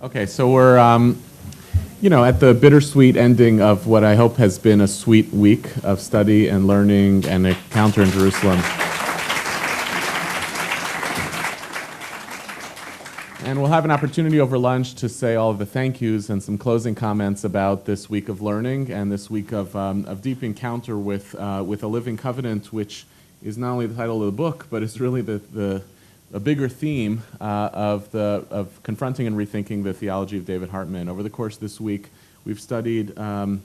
Okay, so we're, at the bittersweet ending of what I hope has been a sweet week of study and learning and encounter in Jerusalem. And we'll have an opportunity over lunch to say all of the thank yous and some closing comments about this week of learning and this week of deep encounter with a living covenant, which is not only the title of the book, but it's really a bigger theme of confronting and rethinking the theology of David Hartman. Over the course of this week, we've studied the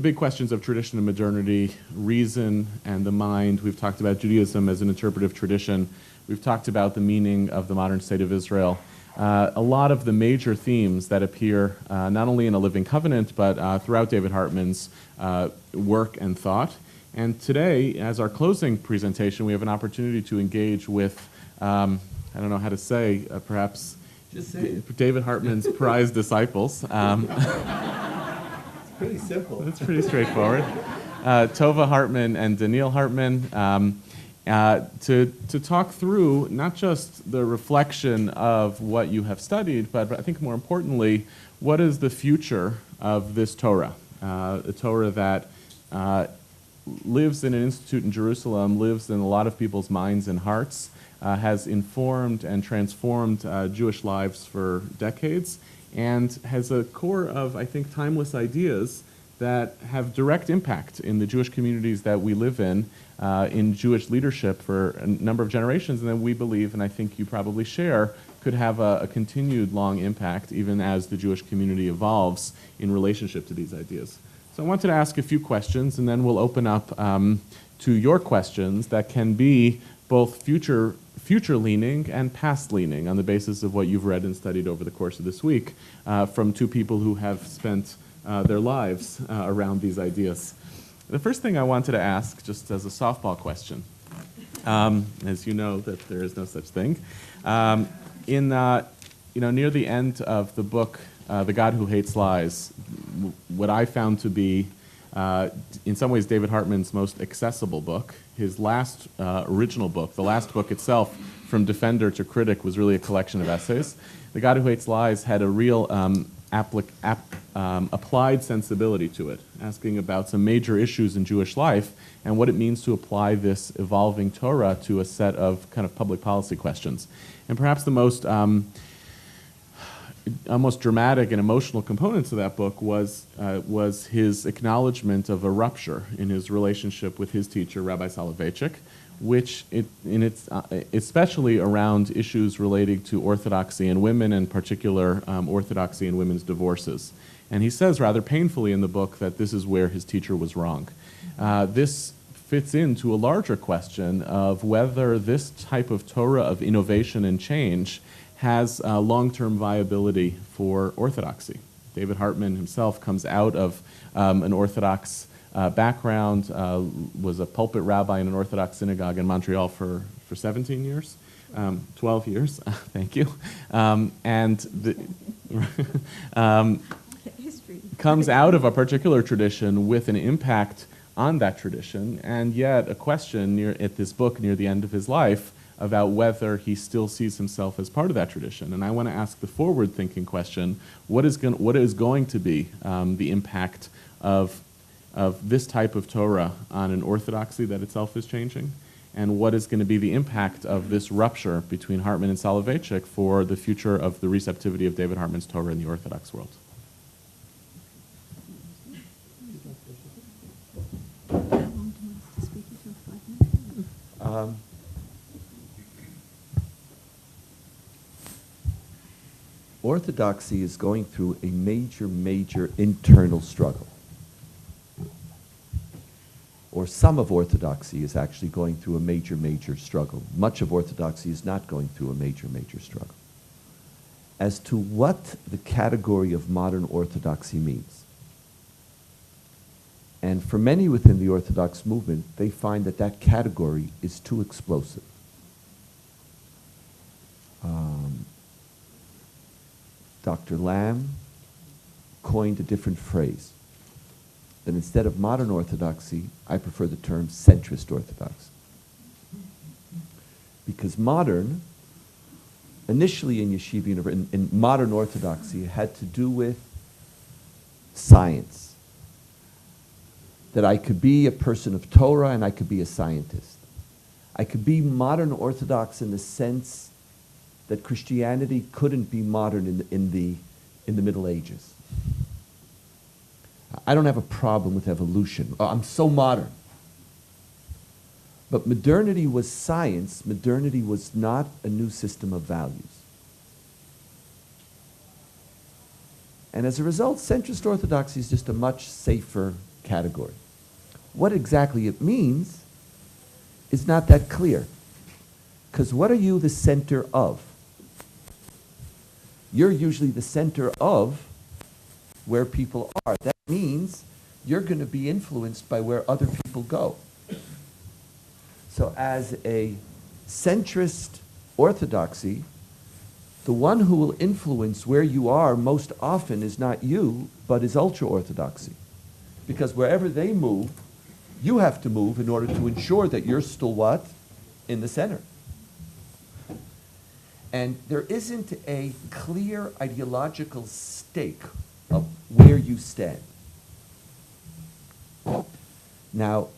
big questions of tradition and modernity, reason and the mind. We've talked about Judaism as an interpretive tradition. We've talked about the meaning of the modern state of Israel. A lot of the major themes that appear not only in A Living Covenant, but throughout David Hartman's work and thought. And today, as our closing presentation, we have an opportunity to engage with I don't know how to say, perhaps David Hartman's prized disciples. It's pretty simple. It's pretty straightforward. Tova Hartman and Donniel Hartman to talk through not just the reflection of what you have studied, but I think more importantly, what is the future of this Torah? A Torah that lives in an institute in Jerusalem, lives in a lot of people's minds and hearts, has informed and transformed Jewish lives for decades, and has a core of, I think, timeless ideas that have direct impact in the Jewish communities that we live in Jewish leadership for a number of generations, and that we believe, and I think you probably share, could have a continued long impact even as the Jewish community evolves in relationship to these ideas. So I wanted to ask a few questions, and then we'll open up to your questions that can be both future-leaning and past-leaning on the basis of what you've read and studied over the course of this week from two people who have spent their lives around these ideas. The first thing I wanted to ask, just as a softball question, as you know that there is no such thing, near the end of the book, The God Who Hates Lies, what I found to be, in some ways, David Hartman's most accessible book. His last original book, the last book itself, From Defender to Critic, was really a collection of essays. The God Who Hates Lies had a real applied sensibility to it, asking about some major issues in Jewish life and what it means to apply this evolving Torah to a set of kind of public policy questions. And perhaps the most dramatic and emotional components of that book was his acknowledgement of a rupture in his relationship with his teacher, Rabbi Soloveitchik, which, especially around issues relating to orthodoxy and women, in particular orthodoxy and women's divorces. And he says rather painfully in the book that this is where his teacher was wrong. This fits into a larger question of whether this type of Torah of innovation and change has long-term viability for orthodoxy. David Hartman himself comes out of an Orthodox background, was a pulpit rabbi in an Orthodox synagogue in Montreal for 17 years, 12 years, thank you, comes out of a particular tradition with an impact on that tradition, and yet a question at this book near the end of his life about whether he still sees himself as part of that tradition. And I want to ask the forward-thinking question, what is going to be the impact of this type of Torah on an orthodoxy that itself is changing? And what is going to be the impact of this rupture between Hartman and Soloveitchik for the future of the receptivity of David Hartman's Torah in the Orthodox world? Orthodoxy is going through a major internal struggle. Or some of Orthodoxy is actually going through a major struggle. Much of Orthodoxy is not going through a major struggle. As to what the category of modern Orthodoxy means. And for many within the Orthodox movement, they find that category is too explosive. Dr. Lamb coined a different phrase. That instead of modern orthodoxy, I prefer the term centrist orthodoxy. Because modern initially in yeshiva, in modern orthodoxy, had to do with science. That I could be a person of Torah and I could be a scientist. I could be modern Orthodox in the sense that Christianity couldn't be modern in the Middle Ages. I don't have a problem with evolution. Oh, I'm so modern. But modernity was science. Modernity was not a new system of values. And as a result, centrist orthodoxy is just a much safer category. What exactly it means is not that clear. Because what are you the center of? You're usually the center of where people are. That means you're going to be influenced by where other people go. So as a centrist orthodoxy, the one who will influence where you are most often is not you, but is ultra-orthodoxy. Because wherever they move, you have to move in order to ensure that you're still what? In the center. And there isn't a clear ideological stake of where you stand. Now,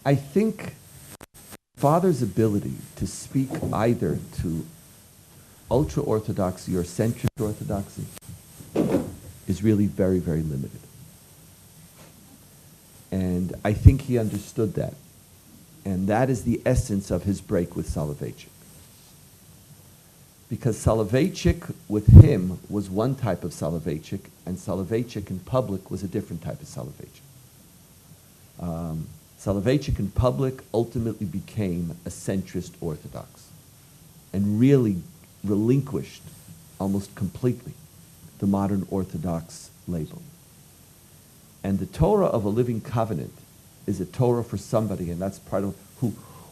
I think Father's ability to speak either to ultra-orthodoxy or centrist orthodoxy is really very, very limited. And I think he understood that. And that is the essence of his break with Soloveitchik. Because Soloveitchik with him was one type of Soloveitchik, and Soloveitchik in public was a different type of Soloveitchik. Soloveitchik in public ultimately became a centrist orthodox and really relinquished almost completely the modern orthodox label. And the Torah of a living covenant is a Torah for somebody, and that's part of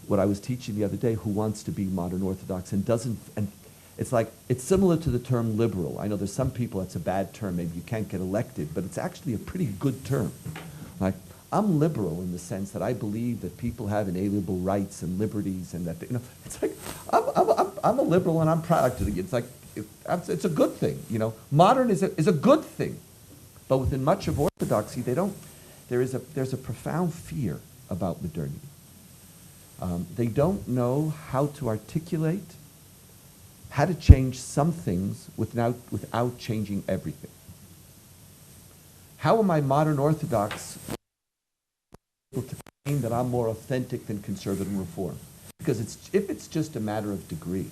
what I was teaching the other day, who wants to be modern orthodox and doesn't, and it's similar to the term liberal. I know there's some people it's a bad term, maybe you can't get elected, but it's actually a pretty good term. Like, I'm liberal in the sense that I believe that people have inalienable rights and liberties, and that it's like I'm a liberal and I'm proud to. It's like it's a good thing, Modern is a good thing, but within much of orthodoxy, there's a profound fear about modernity. They don't know how to articulate, how to change some things without changing everything. How am I modern Orthodox to claim that I'm more authentic than conservative and reform? Because if it's just a matter of degree,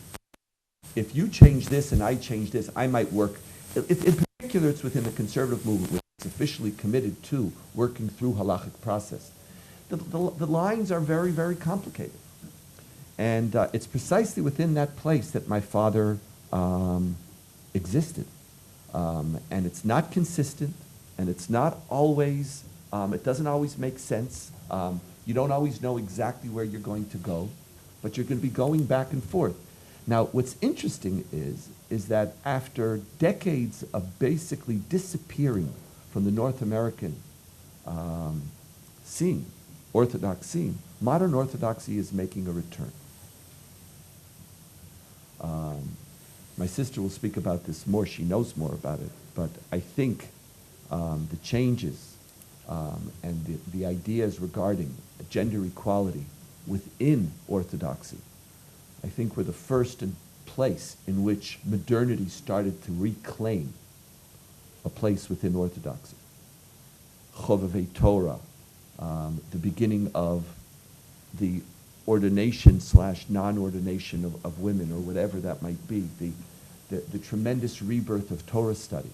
if you change this and I change this, I might work. In particular, it's within the conservative movement, which is officially committed to working through halachic process. The lines are very, very complicated. And it's precisely within that place that my father existed. And it's not consistent, and it's not always, it doesn't always make sense. You don't always know exactly where you're going to go, but you're going to be going back and forth. Now, what's interesting is that after decades of basically disappearing from the North American scene, Orthodox scene, modern Orthodoxy is making a return. My sister will speak about this more. She knows more about it. But I think the changes and the ideas regarding gender equality within Orthodoxy, I think were the first place in which modernity started to reclaim a place within Orthodoxy. Chovevei Torah, the beginning of the ordination / non-ordination of women, or whatever that might be, the tremendous rebirth of Torah study.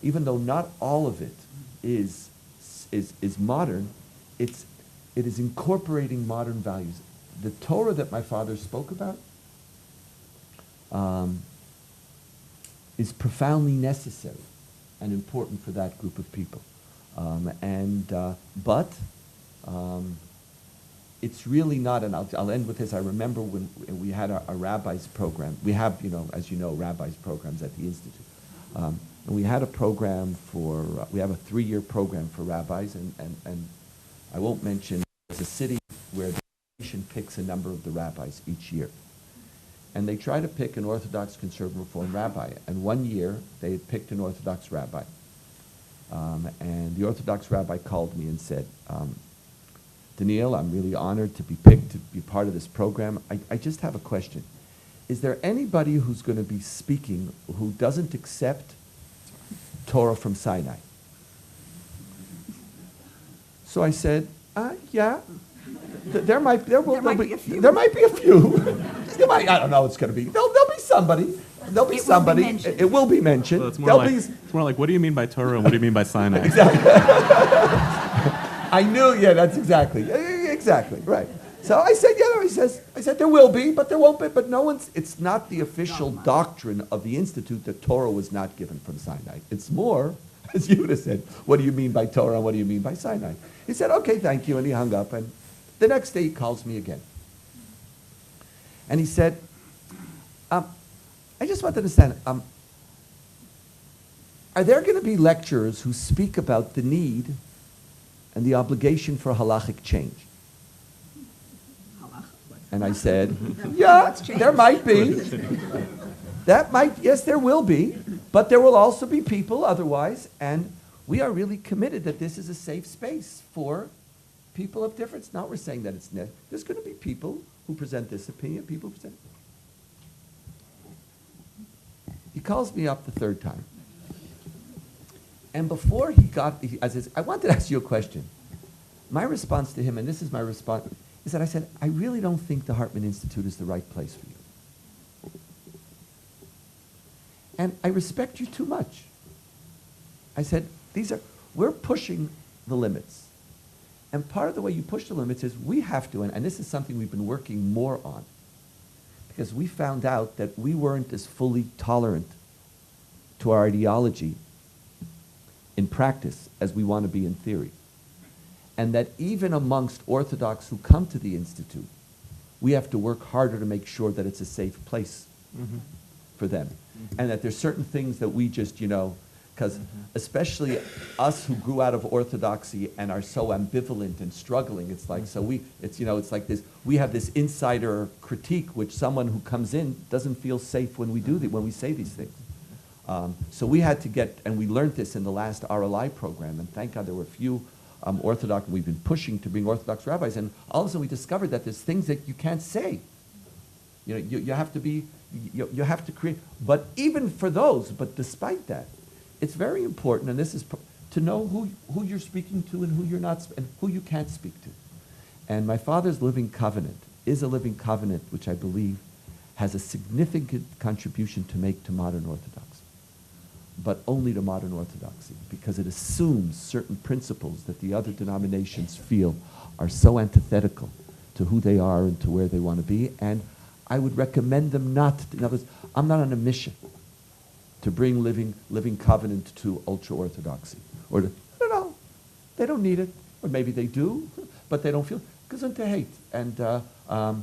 Even though not all of it is modern, it is incorporating modern values. The Torah that my father spoke about is profoundly necessary and important for that group of people. But it's really not, and I'll end with this. I remember when we had a rabbis program. We have, as you know, rabbis programs at the Institute. And we had a program we have a 3-year program for rabbis, and I won't mention, it's a city where the nation picks a number of the rabbis each year. and they try to pick an Orthodox conservative Reform rabbi. And one year, they had picked an Orthodox rabbi. And the Orthodox rabbi called me and said, Donniel, I'm really honored to be picked to be part of this program. I just have a question. Is there anybody who's going to be speaking who doesn't accept Torah from Sinai? So I said, yeah. There might be a few. I don't know. It's going to be. There'll be somebody. There'll be somebody. It will be mentioned. So it's more like, what do you mean by Torah and what do you mean by Sinai? Exactly. I knew. Yeah, that's exactly right. So I said, I said there will be, but there won't be. But no one's. It's not the official doctrine of the institute that Torah was not given from Sinai. It's more, as Yehuda said, what do you mean by Torah and what do you mean by Sinai? He said, okay, thank you, and he hung up. And the next day he calls me again. And he said, I just want to understand, are there going to be lecturers who speak about the need and the obligation for halachic change? And I said, yeah, there might be. Yes, there will be. But there will also be people otherwise. And we are really committed that this is a safe space for people of difference. Now we're saying that there's going to be people who present this opinion, people who present. He calls me up the third time. And before I wanted to ask you a question. My response to him, and this is my response, is that I said, I really don't think the Hartman Institute is the right place for you. And I respect you too much. I said, we're pushing the limits. And part of the way you push the limits is we have to, and this is something we've been working more on, because we found out that we weren't as fully tolerant to our ideology in practice as we want to be in theory. And that even amongst Orthodox who come to the Institute, we have to work harder to make sure that it's a safe place for them. And that there's certain things that we just, because especially us who grew out of Orthodoxy and are so ambivalent and struggling, it's like, it's like this, we have this insider critique which someone who comes in doesn't feel safe when we say these things. So we had to get, and we learned this in the last RLI program, and thank God there were a few Orthodox, we've been pushing to bring Orthodox rabbis, and all of a sudden we discovered that there's things that you can't say. You have to be, you have to create, but even for those, but despite that, it's very important, and this is to know who you're speaking to and who you're not, and who you can't speak to. And my father's living covenant is a living covenant which I believe has a significant contribution to make to modern Orthodoxy, but only to modern Orthodoxy, because it assumes certain principles that the other denominations feel are so antithetical to who they are and to where they want to be, and I would recommend them not to. In other words, I'm not on a mission to bring living covenant to ultra-Orthodoxy. No, they don't need it. Or maybe they do, but they don't feel, because to hate. And and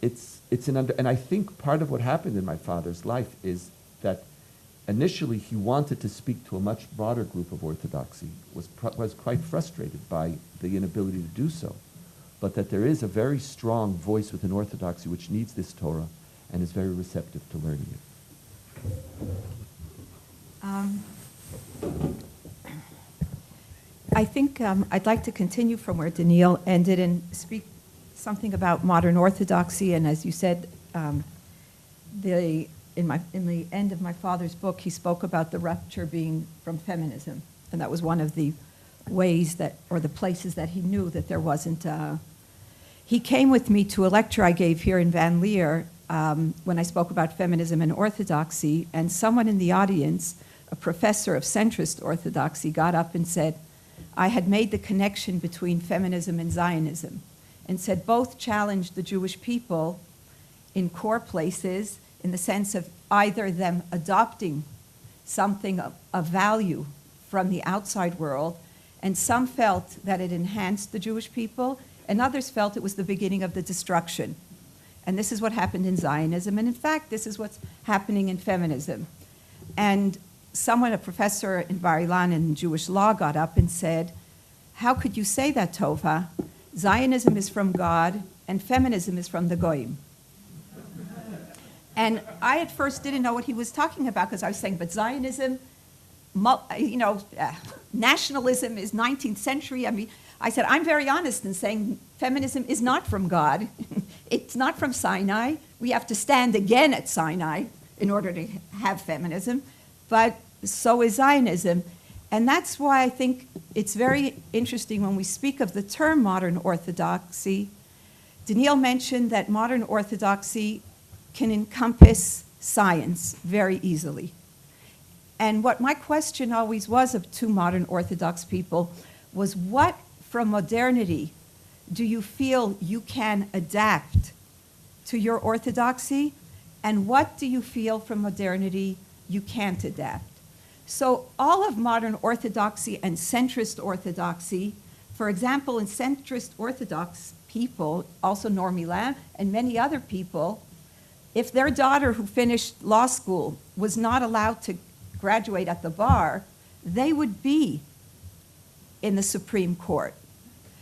I think part of what happened in my father's life is that initially he wanted to speak to a much broader group of Orthodoxy, was quite frustrated by the inability to do so, but that there is a very strong voice within Orthodoxy which needs this Torah and is very receptive to learning it. I think I'd like to continue from where Donniel ended and speak something about modern Orthodoxy. And as you said, in the end of my father's book, he spoke about the rupture being from feminism, and that was one of the ways that, or the places that he knew that there wasn't. He came with me to a lecture I gave here in Van Leer when I spoke about feminism and orthodoxy, and someone in the audience, a professor of centrist orthodoxy, got up and said, I had made the connection between feminism and Zionism, and said both challenged the Jewish people in core places in the sense of either them adopting something of value from the outside world, and some felt that it enhanced the Jewish people, and others felt it was the beginning of the destruction. And this is what happened in Zionism, and in fact, this is what's happening in feminism. And someone, a professor in Bar Ilan in Jewish law, got up and said, how could you say that, Tova? Zionism is from God, and feminism is from the Goyim. And I at first didn't know what he was talking about because I was saying, but Zionism, nationalism is 19th century. I mean, I said, I'm very honest in saying feminism is not from God. It's not from Sinai. We have to stand again at Sinai in order to have feminism. But so is Zionism. And that's why I think it's very interesting when we speak of the term modern orthodoxy. Donniel mentioned that modern orthodoxy can encompass science very easily. And what my question always was to modern Orthodox people was, what from modernity do you feel you can adapt to your orthodoxy, and what do you feel from modernity you can't adapt? So all of modern orthodoxy and centrist orthodoxy, for example, in centrist Orthodox people, also Norm Milan and many other people, if their daughter who finished law school was not allowed to graduate at the bar, they would be in the Supreme Court.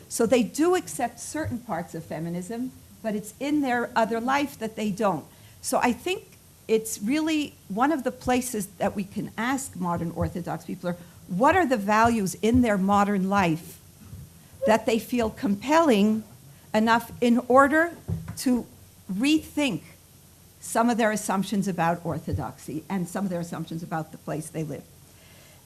So they do accept certain parts of feminism, but it's in their other life that they don't. So I think it's really one of the places that we can ask modern Orthodox people are, what are the values in their modern life that they feel compelling enough in order to rethink some of their assumptions about orthodoxy and some of their assumptions about the place they live.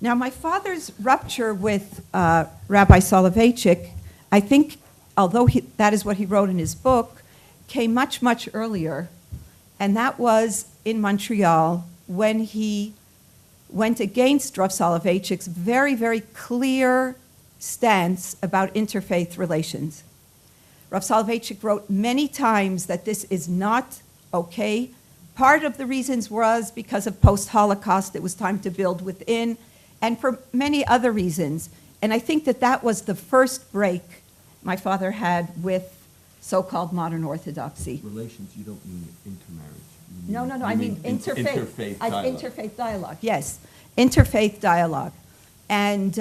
Now, my father's rupture with Rabbi Soloveitchik, I think, although that is what he wrote in his book, came much, much earlier, and that was in Montreal when he went against Rav Soloveitchik's very, very clear stance about interfaith relations. Rav Soloveitchik wrote many times that this is not okay. Part of the reasons was because of post-Holocaust, it was time to build within, and for many other reasons. And I think that that was the first break my father had with so-called modern orthodoxy. Relations, you don't mean intermarriage. No, I mean interfaith. Interfaith dialogue. Interfaith dialogue, yes. Interfaith dialogue. And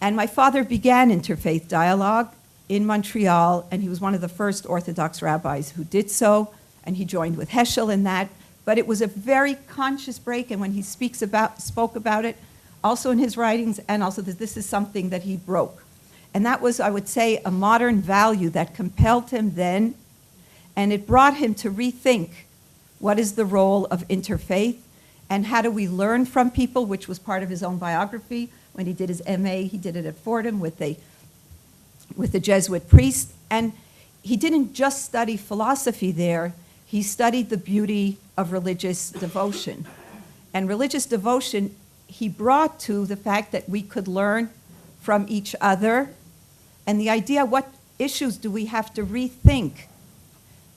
my father began interfaith dialogue in Montreal, and he was one of the first Orthodox rabbis who did so, and he joined with Heschel in that. But it was a very conscious break, and when he spoke about it, also in his writings, and also that this is something that he broke. And that was, I would say, a modern value that compelled him then, and it brought him to rethink what is the role of interfaith, and how do we learn from people, which was part of his own biography. When he did his MA, he did it at Fordham with the Jesuit priest, and he didn't just study philosophy there, he studied the beauty of religious devotion. And religious devotion he brought to the fact that we could learn from each other, and the idea, what issues do we have to rethink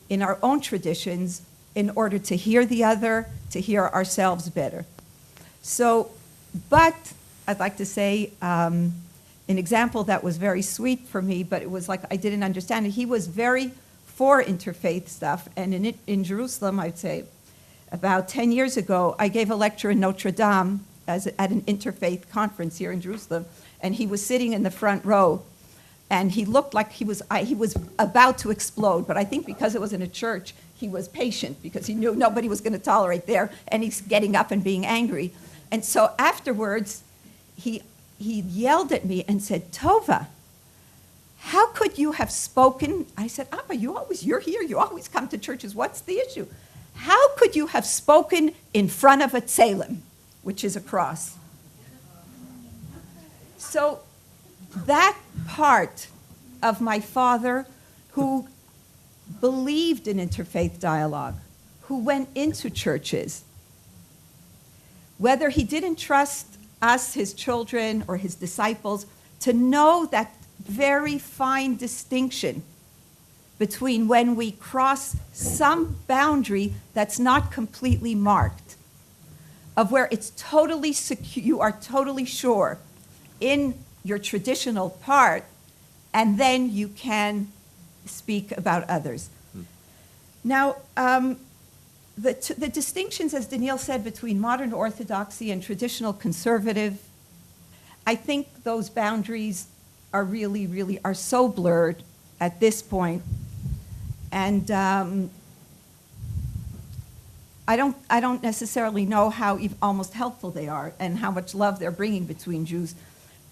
in our own traditions in order to hear the other, to hear ourselves better. So, but I'd like to say, an example that was very sweet for me, but it was like I didn't understand it. He was very for interfaith stuff, and in Jerusalem, I'd say, about 10 years ago, I gave a lecture in Notre Dame at an interfaith conference here in Jerusalem, and he was sitting in the front row, and he looked like he was about to explode, but I think because it was in a church, he was patient because he knew nobody was going to tolerate there, and he's getting up and being angry. And so afterwards, he yelled at me and said, "Tova, how could you have spoken?" I said, "Abba, you're here, you always come to churches, what's the issue? How could you have spoken in front of a tselem, which is a cross?" So that part of my father, who believed in interfaith dialogue, who went into churches, whether he didn't trust us, his children, or his disciples, to know that very fine distinction between when we cross some boundary that's not completely marked, of where it's totally secure, you are totally sure in your traditional part, and then you can speak about others. Now, the distinctions, as Donniel said, between modern orthodoxy and traditional conservative, I think those boundaries are really are so blurred at this point. And I don't necessarily know how almost helpful they are and how much love they're bringing between Jews.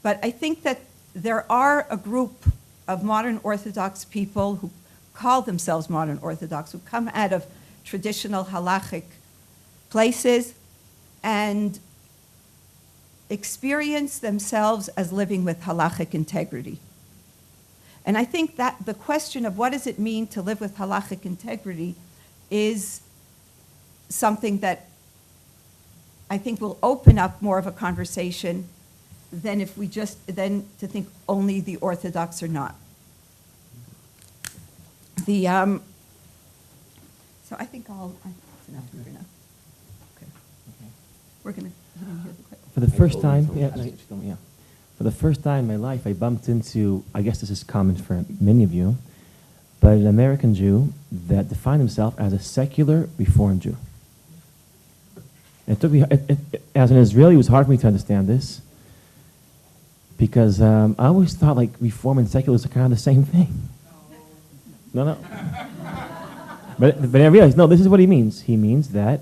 But I think that there are a group of modern Orthodox people who call themselves modern Orthodox, who come out of traditional halachic places and experience themselves as living with halachic integrity. And I think that the question of what does it mean to live with halachic integrity is something that I think will open up more of a conversation than if we than to think only the Orthodox or not. So I think that's enough. We're gonna hear the question. For the first time, for the first time in my life, I bumped into, I guess this is common for many of you, but an American Jew that defined himself as a secular Reform Jew. It took me, as an Israeli, it was hard for me to understand this, because I always thought like Reform and secular was kind of the same thing. No. But I realized, no, this is what he means. He means that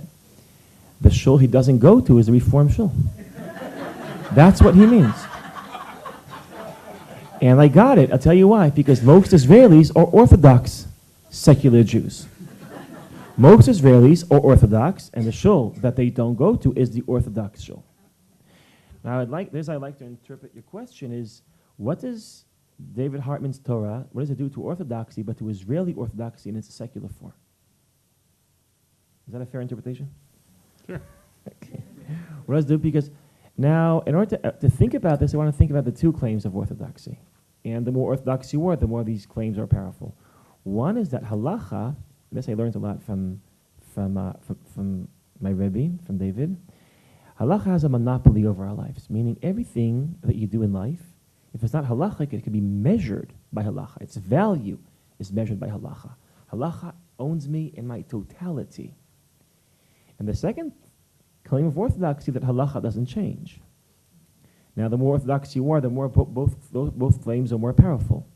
the shul he doesn't go to is a Reform shul. That's what he means. And I got it. I'll tell you why. Because most Israelis are Orthodox secular Jews. Most Israelis are Orthodox, and the shul that they don't go to is the Orthodox shul. Now, I'd like to interpret your question is, what does David Hartman's Torah, what does it do to Orthodoxy, but to Israeli Orthodoxy in its secular form? Is that a fair interpretation? Sure. Okay. What does it do? Because now, in order to think about this, I want to think about the two claims of Orthodoxy. And the more Orthodox you are, the more these claims are powerful. One is that halacha, this I learned a lot from my Rebbe, from David. Halacha has a monopoly over our lives, meaning everything that you do in life, if it's not halachic, it can be measured by halacha. Its value is measured by halacha. Halacha owns me in my totality. And the second claim of Orthodoxy that halacha doesn't change. Now, the more Orthodox you are, the more both claims are more powerful.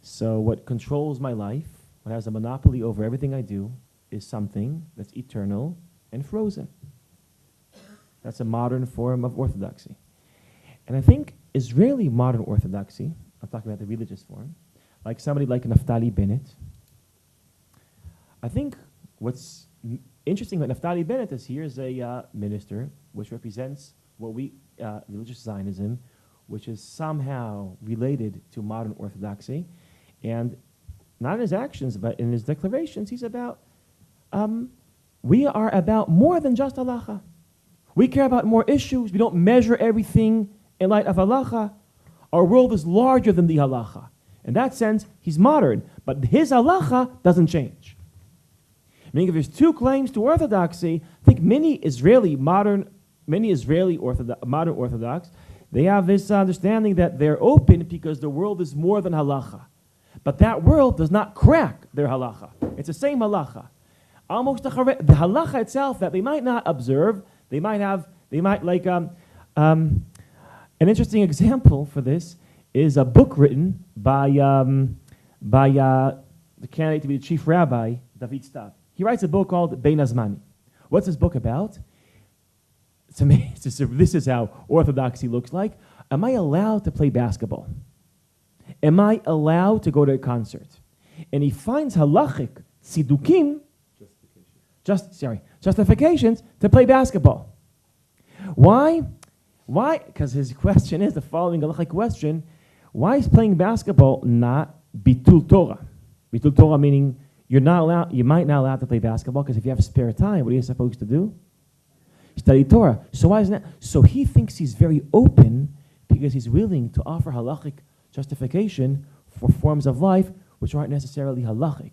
So what controls my life, what has a monopoly over everything I do, is something that's eternal and frozen. That's a modern form of Orthodoxy. And I think Israeli modern Orthodoxy, I'm talking about the religious form, like somebody like Naftali Bennett, I think what's interesting about Naftali Bennett is here's a minister which represents what we, religious Zionism, which is somehow related to modern Orthodoxy. And not in his actions, but in his declarations, he's about, we are about more than just halacha. We care about more issues. We don't measure everything in light of halacha. Our world is larger than the halacha. In that sense, he's modern, but his halacha doesn't change. Meaning if there's two claims to orthodoxy, I think many modern Orthodox, they have this understanding that they're open because the world is more than halacha. But that world does not crack their halacha. It's the same halacha. Almost the halacha itself that they might not observe, an interesting example for this is a book written by the candidate to be the chief rabbi, David Stav. He writes a book called Bein Hazmanim. What's this book about? It's amazing. This is how orthodoxy looks like. Am I allowed to play basketball? Am I allowed to go to a concert? And he finds halachic tzidukim, justifications to play basketball. Why? Because his question is the following halachic question: why is playing basketball not bitul Torah? Bitul Torah meaning you might not allowed to play basketball because if you have spare time, what are you supposed to do? Study Torah. So why isn't that? So he thinks he's very open because he's willing to offer halachic justification for forms of life which aren't necessarily halachic.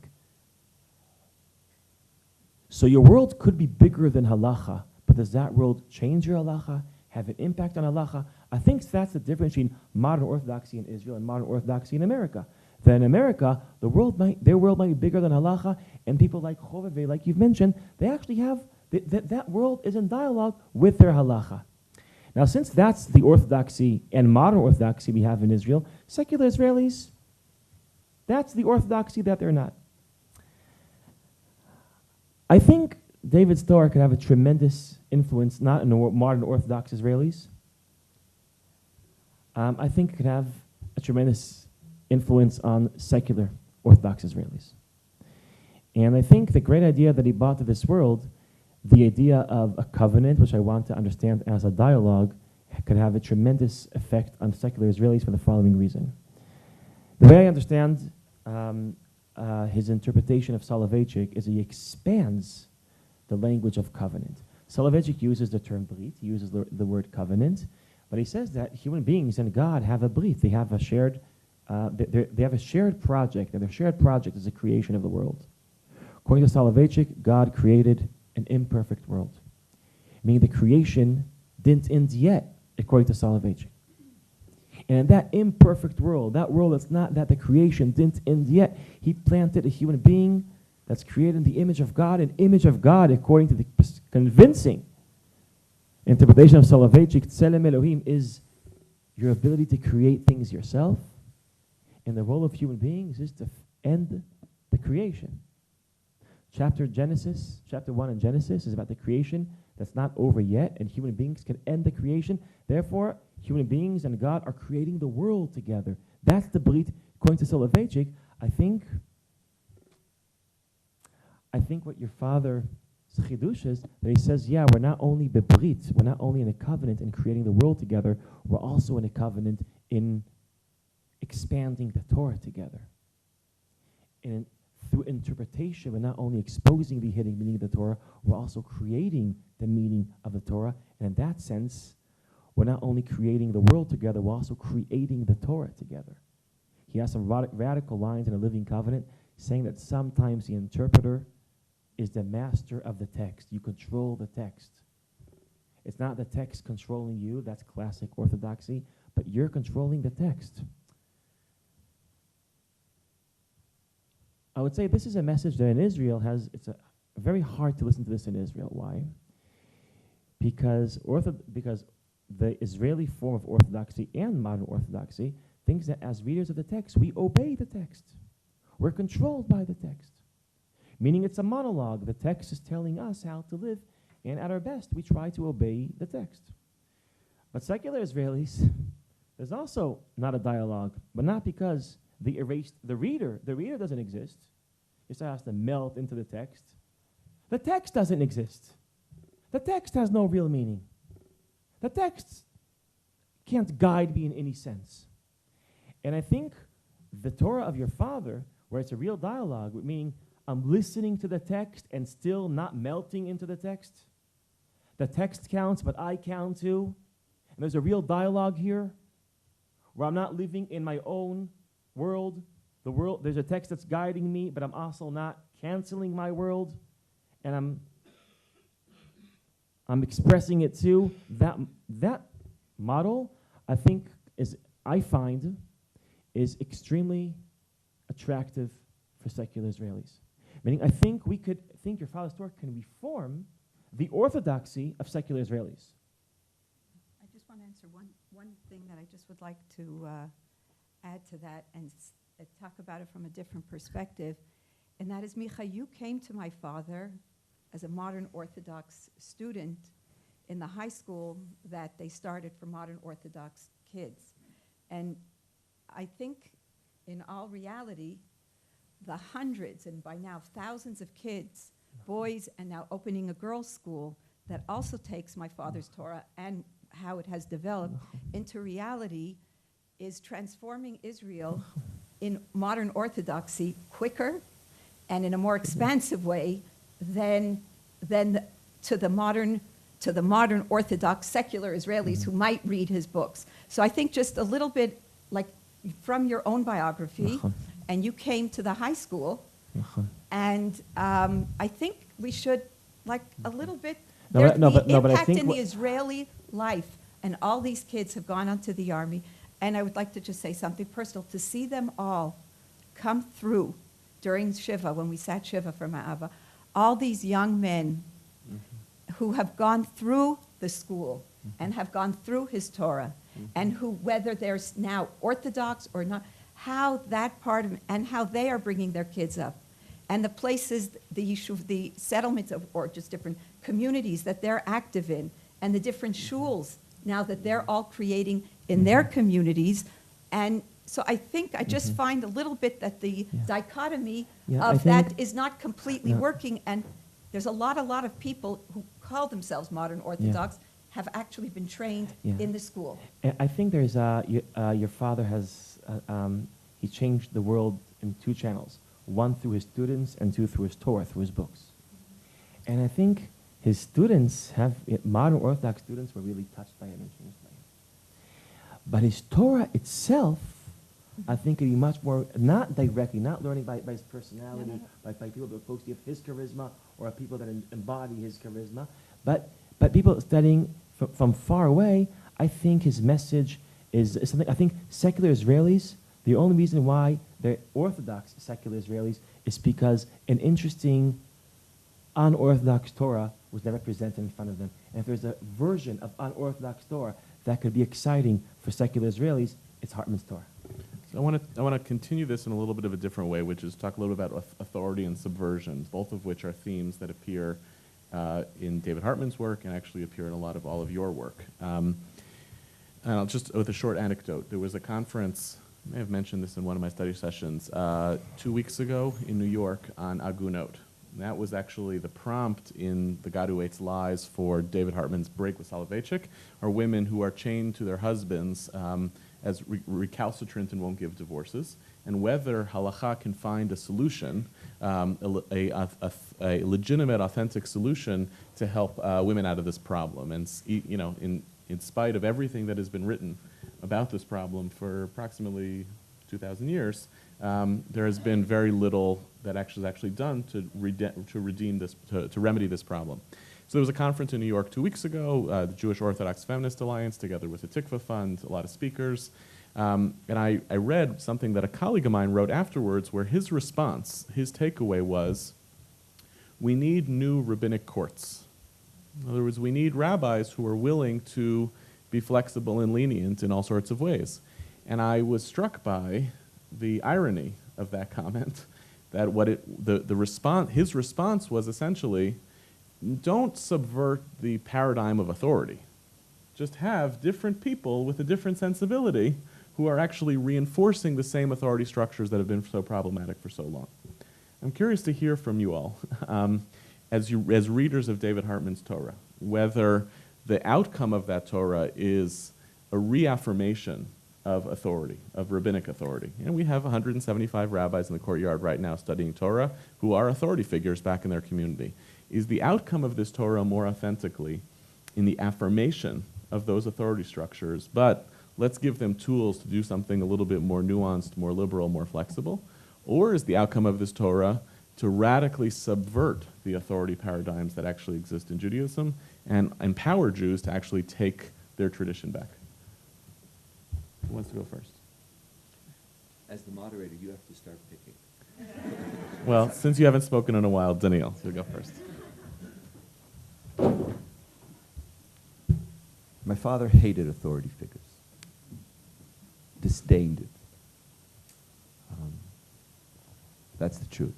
So your world could be bigger than halacha, but does that world change your halacha, have an impact on halacha? I think that's the difference between modern Orthodoxy in Israel and modern Orthodoxy in America. That in America, their world might be bigger than halacha, and people like Chovevei, like you've mentioned, they actually have, that world is in dialogue with their halacha. Now, since that's the orthodoxy and modern orthodoxy we have in Israel, secular Israelis, that's the orthodoxy that they're not. I think David's Torah could have a tremendous influence, not in the modern Orthodox Israelis. I think it could have a tremendous influence on secular Orthodox Israelis. And I think the great idea that he brought to this world, the idea of a covenant, which I want to understand as a dialogue, could have a tremendous effect on secular Israelis for the following reason. The way I understand his interpretation of Soloveitchik is he expands the language of covenant. Soloveitchik uses the term brit, he uses the word covenant, but he says that human beings and God have a brit. They have a shared, they have a shared project, and their shared project is the creation of the world. According to Soloveitchik, God created an imperfect world, meaning the creation didn't end yet, according to Soloveitchik. And in that imperfect world, that world that's not, that the creation didn't end yet, he planted a human being that's created in the image of God, an image of God, according to the convincing interpretation of Soloveitchik. Tselem Elohim is your ability to create things yourself, and the role of human beings is to end the creation. Chapter 1 in Genesis is about the creation that's not over yet, and human beings can end the creation. Therefore, human beings and God are creating the world together. That's the brit, according to Soloveitchik. I think what your father's chidush is, that he says, yeah, we're not only bebrit, we're not only in a covenant in creating the world together, we're also in a covenant in expanding the Torah together. And through interpretation, we're not only exposing the hidden meaning of the Torah, we're also creating the meaning of the Torah. And in that sense, we're not only creating the world together, we're also creating the Torah together. He has some radical lines in a living covenant saying that sometimes the interpreter is the master of the text. You control the text. It's not the text controlling you, that's classic orthodoxy, but you're controlling the text. I would say this is a message that in Israel it's very hard to listen to this in Israel. Why? Because the Israeli form of orthodoxy and modern orthodoxy thinks that as readers of the text, we obey the text. We're controlled by the text. Meaning it's a monologue. The text is telling us how to live, and at our best, we try to obey the text. But secular Israelis, there's also not a dialogue, but not because they erased the reader. The reader doesn't exist. It has to melt into the text. The text doesn't exist. The text has no real meaning. The text can't guide me in any sense. And I think the Torah of your father, where it's a real dialogue, meaning I'm listening to the text and still not melting into the text. The text counts, but I count too. And there's a real dialogue here where I'm not living in my own world. There's a text that's guiding me, but I'm also not canceling my world. And I'm expressing it too. That model, I find is extremely attractive for secular Israelis. Meaning, I think your father's Torah can reform the orthodoxy of secular Israelis. I just want to answer one thing that I just would like to add to that and talk about it from a different perspective. And that is, Micah, you came to my father as a modern Orthodox student in the high school that they started for modern Orthodox kids. And I think in all reality, the hundreds and by now thousands of kids, boys, and now opening a girls' school that also takes my father's Torah and how it has developed into reality is transforming Israel in modern orthodoxy quicker and in a more expansive way than to the modern Orthodox secular Israelis who might read his books. So I think just a little bit like from your own biography, and you came to the high school, and I think we should, like, a little bit, there's the impact in the Israeli life, and all these kids have gone onto the army, and I would like to just say something personal, to see them all come through during Shiva, when we sat Shiva for Ma'ava, all these young men who have gone through the school and have gone through his Torah, and who, whether they're now Orthodox or not, how that part of, and how they are bringing their kids up. and the places, the yishuv, the settlements of, or just different communities that they're active in, and the different shuls now that they're all creating in their communities. And so I think I just find a little bit that the dichotomy of that is not completely working, and there's a lot of people who call themselves modern Orthodox have actually been trained in the school. And I think there's your father has he changed the world in two channels: one through his students, and two through his Torah, through his books. And I think his students modern Orthodox students were really touched by him and changed by him. But his Torah itself, I think, could be much more, not directly, not learning by his personality, by people that are folks of his charisma, or people that embody his charisma, but people studying from far away. I think his message is something. I think secular Israelis, the only reason why they're Orthodox secular Israelis is because an interesting, unorthodox Torah was never presented in front of them. And if there's a version of unorthodox Torah that could be exciting for secular Israelis, it's Hartman's Torah. So I want to continue this in a little bit of a different way, which is talk a little bit about authority and subversion, both of which are themes that appear in David Hartman's work and actually appear in all of your work. And I'll just, with a short anecdote, there was a conference, I may have mentioned this in one of my study sessions, 2 weeks ago in New York on Agunot. And that was actually the prompt in The God Who Hates Lies for David Hartman's Break with Soloveitchik, are women who are chained to their husbands as recalcitrant and won't give divorces, and whether halacha can find a solution, a legitimate, authentic solution to help women out of this problem. And in spite of everything that has been written about this problem for approximately 2,000 years, there has been very little that is actually done to remedy this problem. So there was a conference in New York 2 weeks ago, the Jewish Orthodox Feminist Alliance, together with the Tikva Fund, a lot of speakers. And I read something that a colleague of mine wrote afterwards, where his response, his takeaway was, we need new rabbinic courts. In other words, we need rabbis who are willing to be flexible and lenient in all sorts of ways. And I was struck by the irony of that comment, that his response was essentially, don't subvert the paradigm of authority. Just have different people with a different sensibility who are actually reinforcing the same authority structures that have been so problematic for so long. I'm curious to hear from you all, as readers of David Hartman's Torah, whether the outcome of that Torah is a reaffirmation of authority, of rabbinic authority. And we have 175 rabbis in the courtyard right now studying Torah who are authority figures back in their community. Is the outcome of this Torah more authentically in the affirmation of those authority structures, but let's give them tools to do something a little bit more nuanced, more liberal, more flexible? Or is the outcome of this Torah to radically subvert the authority paradigms that actually exist in Judaism and empower Jews to actually take their tradition back? Who wants to go first? As the moderator, you have to start picking. Well, since you haven't spoken in a while, Donniel, you'll go first. My father hated authority figures, disdained it. That's the truth.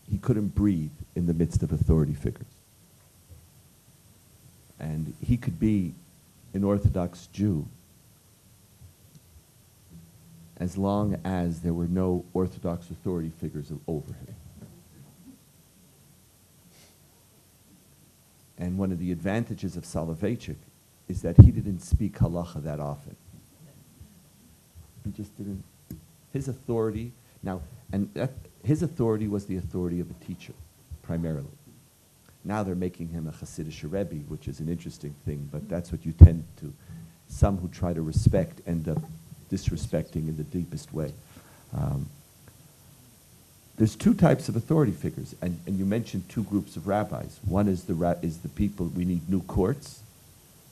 He couldn't breathe in the midst of authority figures. And he could be an Orthodox Jew as long as there were no Orthodox authority figures over him. And one of the advantages of Soloveitchik is that he didn't speak halacha that often. He just didn't. His authority, his authority was the authority of a teacher, primarily. Now they're making him a Hasidic Rebbe, which is an interesting thing, but that's what you tend to. Some who try to respect end up disrespecting in the deepest way. There's two types of authority figures, and you mentioned two groups of rabbis. One is the people, we need new courts,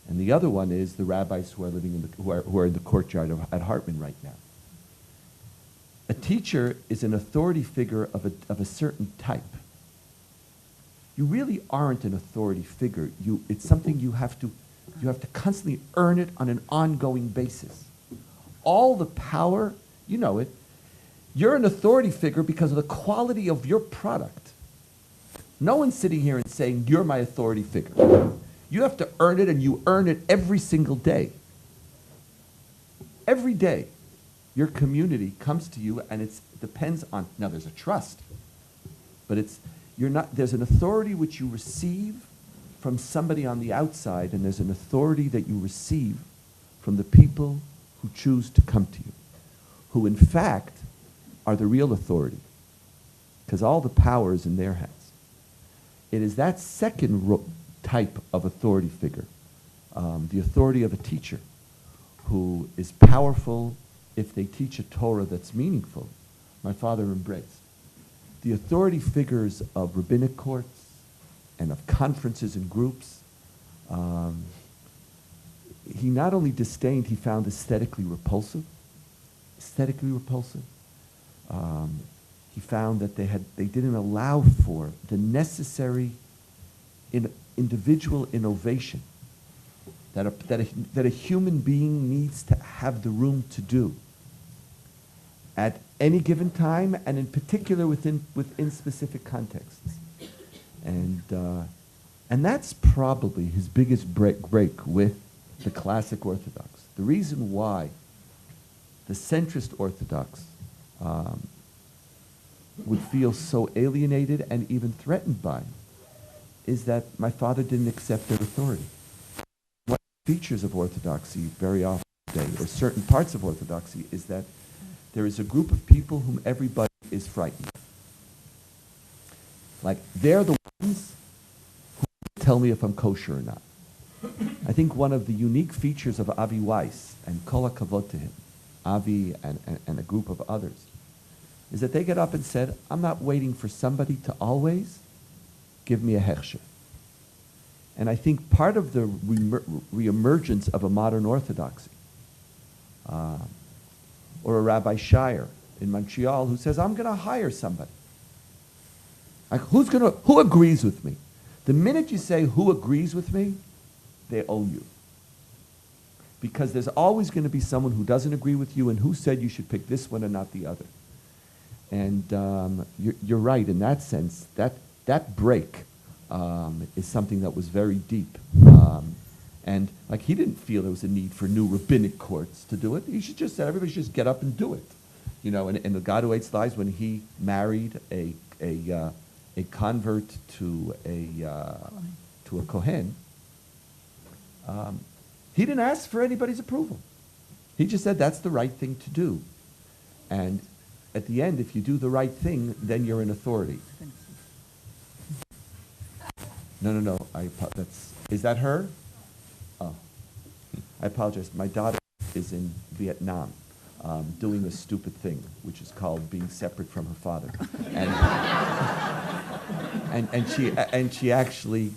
and the other one is the rabbis who are living in who are in the courtyard at Hartman right now. A teacher is an authority figure of a certain type. You really aren't an authority figure. It's something you have to constantly earn it on an ongoing basis. All the power, you know it. You're an authority figure because of the quality of your product. No one's sitting here and saying, you're my authority figure. You have to earn it, and you earn it every single day. Every day, your community comes to you, and it depends on, now there's a trust, but there's an authority which you receive from somebody on the outside, and there's an authority that you receive from the people who choose to come to you, who in fact are the real authority, because all the power is in their hands. It is that second type of authority figure, the authority of a teacher, who is powerful if they teach a Torah that's meaningful. My father embraced. The authority figures of rabbinic courts and of conferences and groups, he not only disdained, he found aesthetically repulsive. He found that they didn't allow for the necessary individual innovation that a human being needs to have the room to do at any given time, and in particular within specific contexts. And that's probably his biggest break with the classic Orthodox. The reason why the centrist Orthodox would feel so alienated and even threatened by is that my father didn't accept their authority. One of the features of Orthodoxy very often today, or certain parts of Orthodoxy, is that there is a group of people whom everybody is frightened of. Like, they're the ones who tell me if I'm kosher or not. I think one of the unique features of Avi Weiss, and kol hakavod to him, Avi and a group of others, is that they get up and said, I'm not waiting for somebody to always give me a hechsher. And I think part of the reemergence of a modern orthodoxy, or a Rabbi Shire in Montreal who says, I'm going to hire somebody. Like, who agrees with me? The minute you say, who agrees with me, they owe you. Because there's always going to be someone who doesn't agree with you and who said you should pick this one and not the other. And you're right in that sense. That break is something that was very deep. And like, he didn't feel there was a need for new rabbinic courts to do it. He should just say, everybody should just get up and do it. You know, and the God Who Hates Lies, when he married a convert to a Kohen, he didn't ask for anybody's approval. He just said that's the right thing to do. And at the end, if you do the right thing, then you're in authority. No. Is that her? Oh, I apologize. My daughter is in Vietnam doing a stupid thing, which is called being separate from her father. And she actually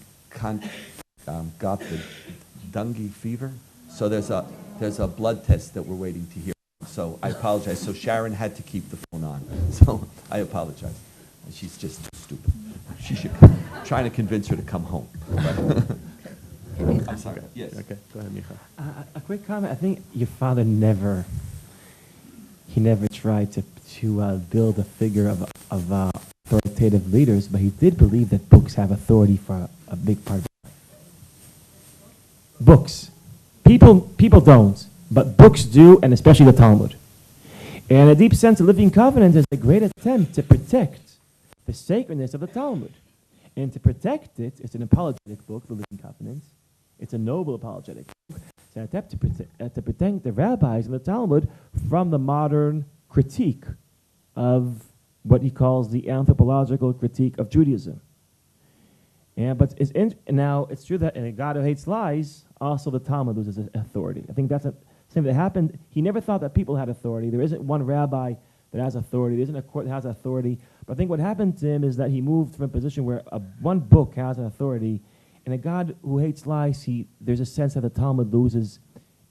got the dengue fever. So there's a blood test that we're waiting to hear. So I apologize. So Sharon had to keep the phone on. So I apologize. She's just stupid. She should trying to convince her to come home. I'm sorry. Yes. Okay. Go ahead, Micha. A quick comment. I think your father never tried to build a figure of authoritative leaders, but he did believe that books have authority for a big part of it. Books. People don't, but books do, and especially the Talmud. And a deep sense of living covenant is a great attempt to protect the sacredness of the Talmud. And to protect it, it's an apologetic book, the Living Covenant. It's a noble apologetic book. It's an attempt to protect the rabbis and the Talmud from the modern critique of what he calls the anthropological critique of Judaism. But now it's true that in a God Who Hates Lies, also the Talmud loses authority. I think that's something that happened. He never thought that people had authority. There isn't one rabbi that has authority. There isn't a court that has authority. But I think what happened to him is that he moved from a position where one book has an authority, and a God Who Hates Lies, there's a sense that the Talmud loses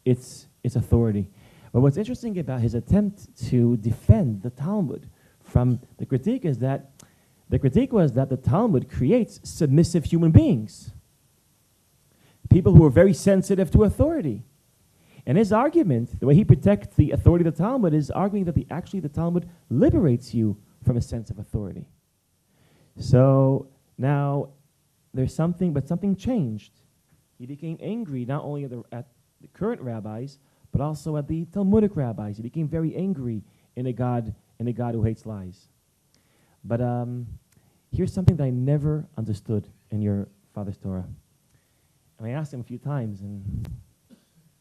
its authority. But what's interesting about his attempt to defend the Talmud from the critique is that the critique was that the Talmud creates submissive human beings, people who are very sensitive to authority. And his argument, the way he protects the authority of the Talmud, is arguing that actually the Talmud liberates you from a sense of authority. So now there's something, but something changed. He became angry not only at the current rabbis, but also at the Talmudic rabbis. He became very angry in a God who hates lies. But here's something that I never understood in your father's Torah. And I asked him a few times, and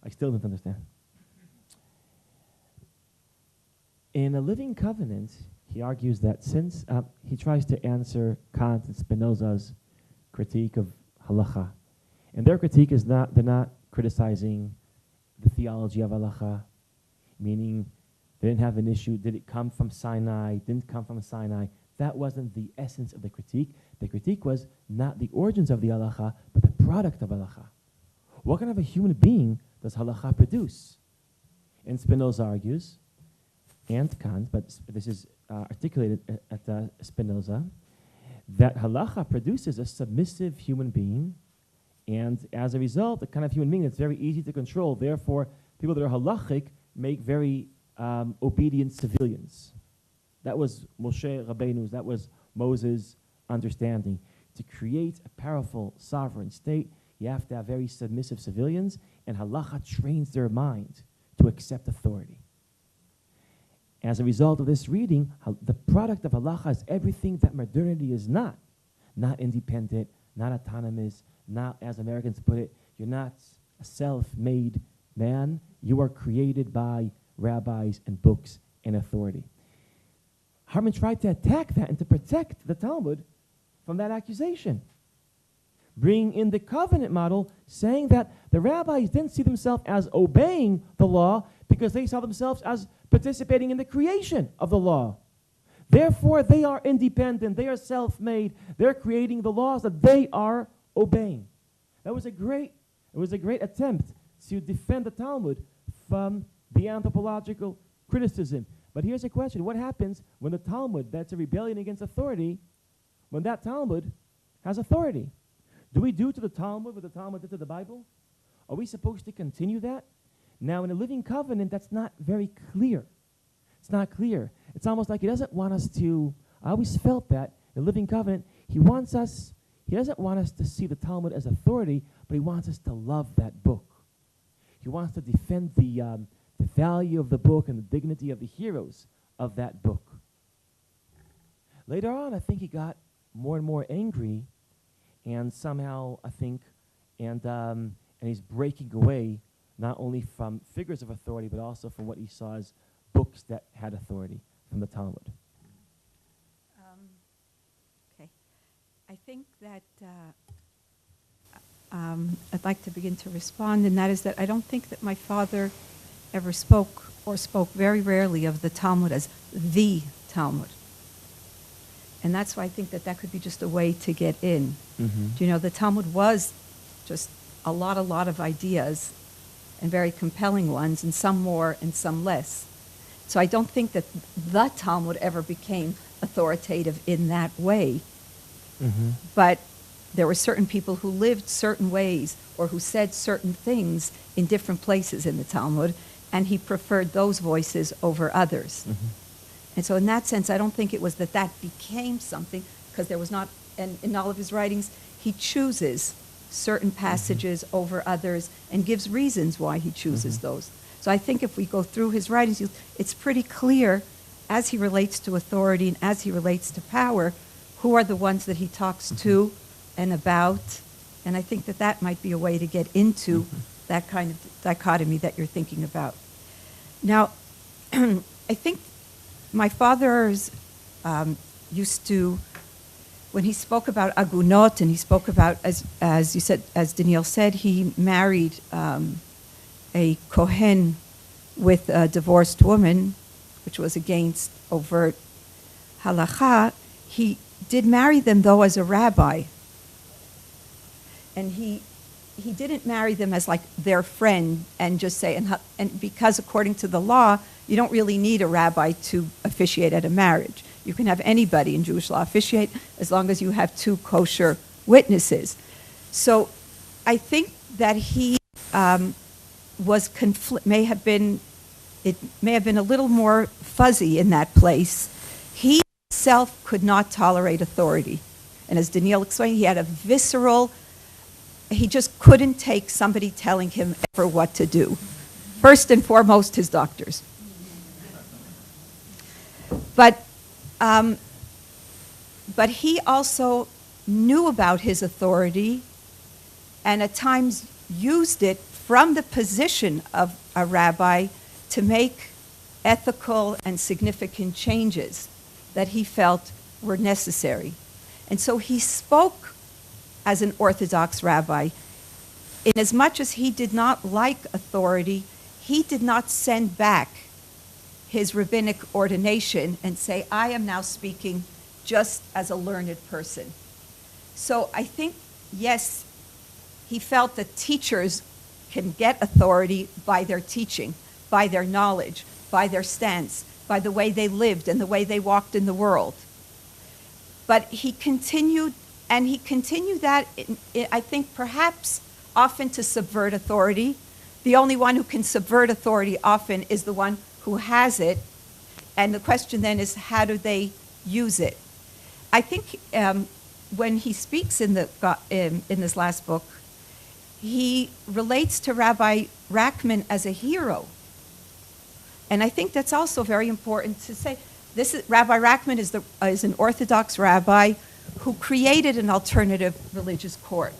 I still didn't understand. In a living covenant, he argues that since he tries to answer Kant and Spinoza's critique of halacha, and their critique is they're not criticizing the theology of halacha, meaning they didn't have an issue, did it come from Sinai, didn't come from Sinai. That wasn't the essence of the critique. The critique was not the origins of the halacha, but the product of halacha. What kind of a human being does halacha produce? And Spinoza argues, and Kant, but this is articulated at Spinoza, that halacha produces a submissive human being, and as a result, a kind of human being that's very easy to control. Therefore, people that are halachic make very obedient civilians. That was Moshe Rabbeinu's, that was Moses' understanding. To create a powerful sovereign state, you have to have very submissive civilians, and halacha trains their mind to accept authority. As a result of this reading, the product of halacha is everything that modernity is not. Not independent, not autonomous, not, as Americans put it, you're not a self-made man. You are created by rabbis and books and authority. Hartman tried to attack that and to protect the Talmud from that accusation, bringing in the covenant model, saying that the rabbis didn't see themselves as obeying the law because they saw themselves as participating in the creation of the law. Therefore, they are independent, they are self-made, they're creating the laws that they are obeying. It was a great attempt to defend the Talmud from the anthropological criticism. But here's a question. What happens when the Talmud, that's a rebellion against authority, when that Talmud has authority? Do we do to the Talmud what the Talmud did to the Bible? Are we supposed to continue that? Now, in a living covenant, that's not very clear. It's not clear. It's almost like he doesn't want us to, I always felt that, in a living covenant, he doesn't want us to see the Talmud as authority, but he wants us to love that book. He wants to defend the value of the book and the dignity of the heroes of that book. Later on, I think he got more and more angry, and somehow, I think, and he's breaking away not only from figures of authority, but also from what he saw as books that had authority from the Talmud. Okay. I think that I'd like to begin to respond, and that is that I don't think that my father ever spoke, or spoke very rarely, of the Talmud as the Talmud. And that's why I think that that could be just a way to get in. Mm-hmm. You know, the Talmud was just a lot of ideas, and very compelling ones, and some more and some less. So I don't think that the Talmud ever became authoritative in that way. Mm-hmm. But there were certain people who lived certain ways, or who said certain things in different places in the Talmud, and he preferred those voices over others. Mm-hmm. And so in that sense, I don't think it was that became something, because there was not, and in all of his writings, he chooses certain passages mm-hmm. over others and gives reasons why he chooses mm-hmm. those. So I think if we go through his writings, it's pretty clear, as he relates to authority and as he relates to power, who are the ones that he talks mm-hmm. to and about. And I think that that might be a way to get into mm-hmm. that kind of dichotomy that you're thinking about. Now, I think my father's used to, when he spoke about agunot, and he spoke about, as you said, as Donniel said, he married a Kohen with a divorced woman, which was against overt halacha. He did marry them, though, as a rabbi. And he didn't marry them as like their friend and just say, and because according to the law, you don't really need a rabbi to officiate at a marriage. You can have anybody in Jewish law officiate as long as you have two kosher witnesses. So I think that he was may have been a little more fuzzy in that place. He himself could not tolerate authority. And as Donniel explained, he had a visceral, he just couldn't take somebody telling him ever what to do. First and foremost, his doctors. But he also knew about his authority and at times used it from the position of a rabbi to make ethical and significant changes that he felt were necessary. And so he spoke as an Orthodox rabbi. Inasmuch as he did not like authority, he did not send back his rabbinic ordination and say, I am now speaking just as a learned person. So I think, yes, he felt that teachers can get authority by their teaching, by their knowledge, by their stance, by the way they lived and the way they walked in the world. But he continued that, I think, perhaps often to subvert authority. The only one who can subvert authority often is the one who has it. And the question then is, how do they use it? I think when he speaks in this last book, he relates to Rabbi Hartman as a hero. And I think that's also very important to say. Rabbi Hartman is an Orthodox rabbi who created an alternative religious court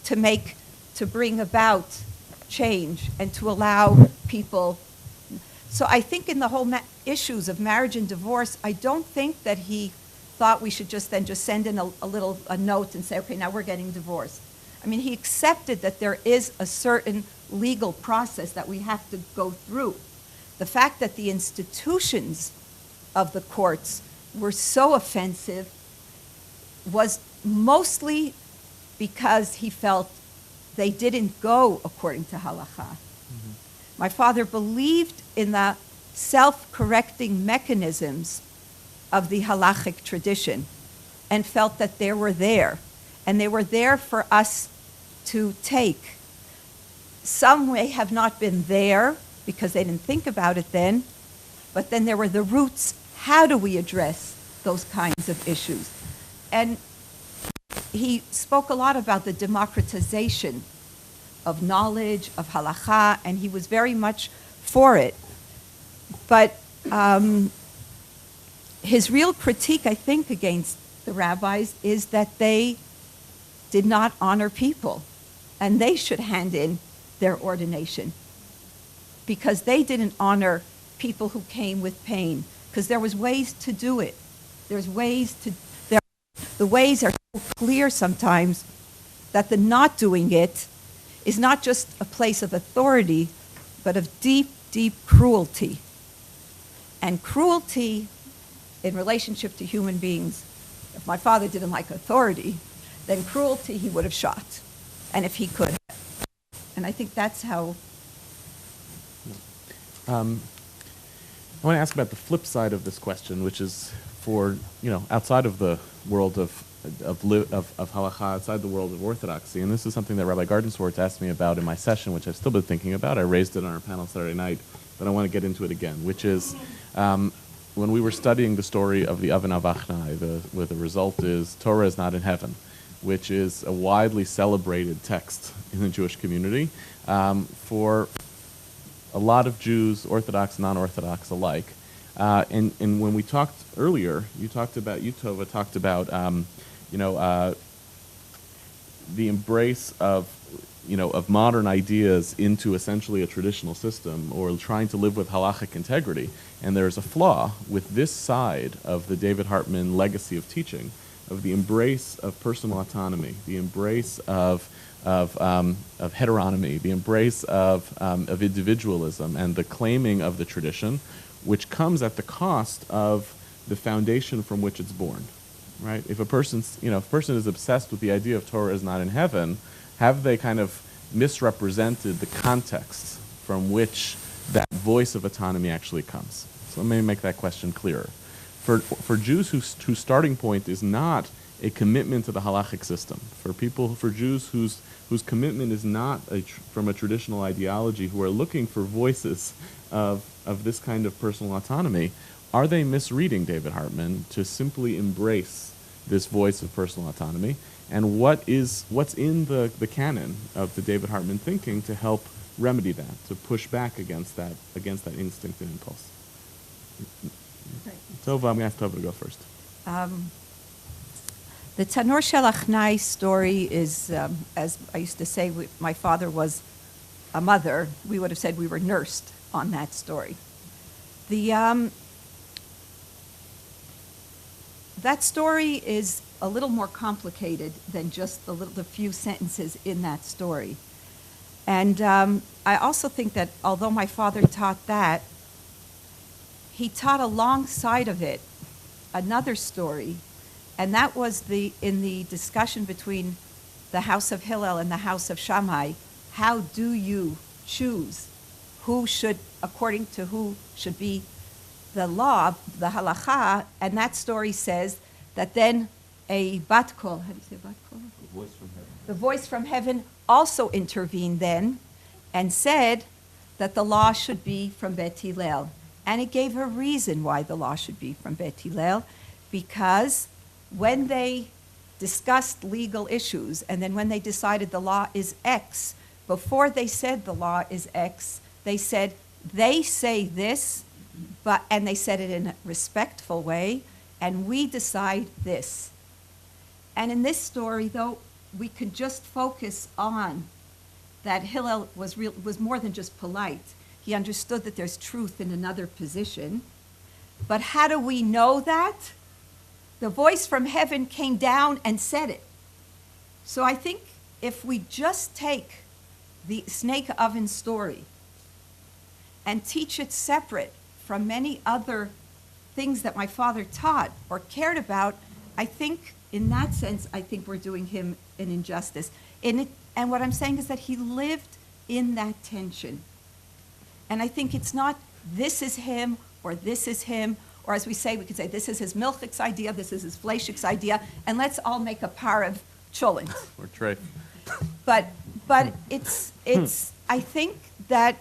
to bring about change and to allow people. So I think in the whole issues of marriage and divorce, I don't think that he thought we should just send in a note and say, okay, now we're getting divorced. I mean, he accepted that there is a certain legal process that we have to go through. The fact that the institutions of the courts were so offensive was mostly because he felt they didn't go according to halacha. Mm-hmm. My father believed in the self-correcting mechanisms of the halachic tradition and felt that they were there. And they were there for us to take. Some may have not been there because they didn't think about it then, but then there were the roots. How do we address those kinds of issues? And he spoke a lot about the democratization of knowledge, of halacha, and he was very much for it. But his real critique, I think, against the rabbis is that they did not honor people, and they should hand in their ordination because they didn't honor people who came with pain, because there was ways to do it. The ways are so clear sometimes that the not doing it is not just a place of authority, but of deep, deep cruelty. And cruelty in relationship to human beings, if my father didn't like authority, then cruelty he would have shot, and if he could. And I think that's how. I want to ask about the flip side of this question, which is for, outside of the world of halacha, outside the world of orthodoxy. And this is something that Rabbi Gardenswartz asked me about in my session, which I've still been thinking about. I raised it on our panel Saturday night, but I want to get into it again, which is when we were studying the story of the Avnei Avachnai, where the result is Torah is not in heaven, which is a widely celebrated text in the Jewish community for a lot of Jews, Orthodox, non-Orthodox alike. And when we talked earlier, Tova talked about the embrace of modern ideas into essentially a traditional system, or trying to live with halachic integrity. And there's a flaw with this side of the David Hartman legacy of teaching, of the embrace of personal autonomy, the embrace of heteronomy, the embrace of individualism, and the claiming of the tradition, which comes at the cost of the foundation from which it's born. Right? If a person is obsessed with the idea of Torah is not in heaven, have they kind of misrepresented the context from which that voice of autonomy actually comes? So let me make that question clearer. For Jews whose starting point is not a commitment to the halachic system. For Jews whose commitment is not from a traditional ideology, who are looking for voices of this kind of personal autonomy, are they misreading David Hartman to simply embrace this voice of personal autonomy? And what's in the canon of the David Hartman thinking to help remedy that, to push back against that instinct and impulse? Tova, I'm going to ask Tova to go first. The Tanor Shelachnai story is, as I used to say, my father was a mother. We would have said we were nursed on that story. That story is a little more complicated than just the few sentences in that story. And I also think that although my father taught that, he taught alongside of it another story, and that was in the discussion between the house of Hillel and the house of Shammai. How do you choose who should, according to who should be the law, the halacha? And that story says that then a bat kol, how do you say bat kol? The voice from heaven. The voice from heaven also intervened then and said that the law should be from Bet Hillel. And it gave a reason why the law should be from Bet Hillel, because when they discussed legal issues and then when they decided the law is X, before they said the law is X, they said, they say this, and they said it in a respectful way, and we decide this. And in this story, though, we could just focus on that Hillel was more than just polite. He understood that there's truth in another position. But how do we know that? The voice from heaven came down and said it. So I think if we just take the snake oven story and teach it separate from many other things that my father taught or cared about, I think in that sense, I think we're doing him an injustice. And what I'm saying is that he lived in that tension. And I think it's not this is him or this is him, or as we say, we could say this is his milchik's idea, this is his fleishik's idea, and let's all make a par of cholent. Or treif. But it's I think that,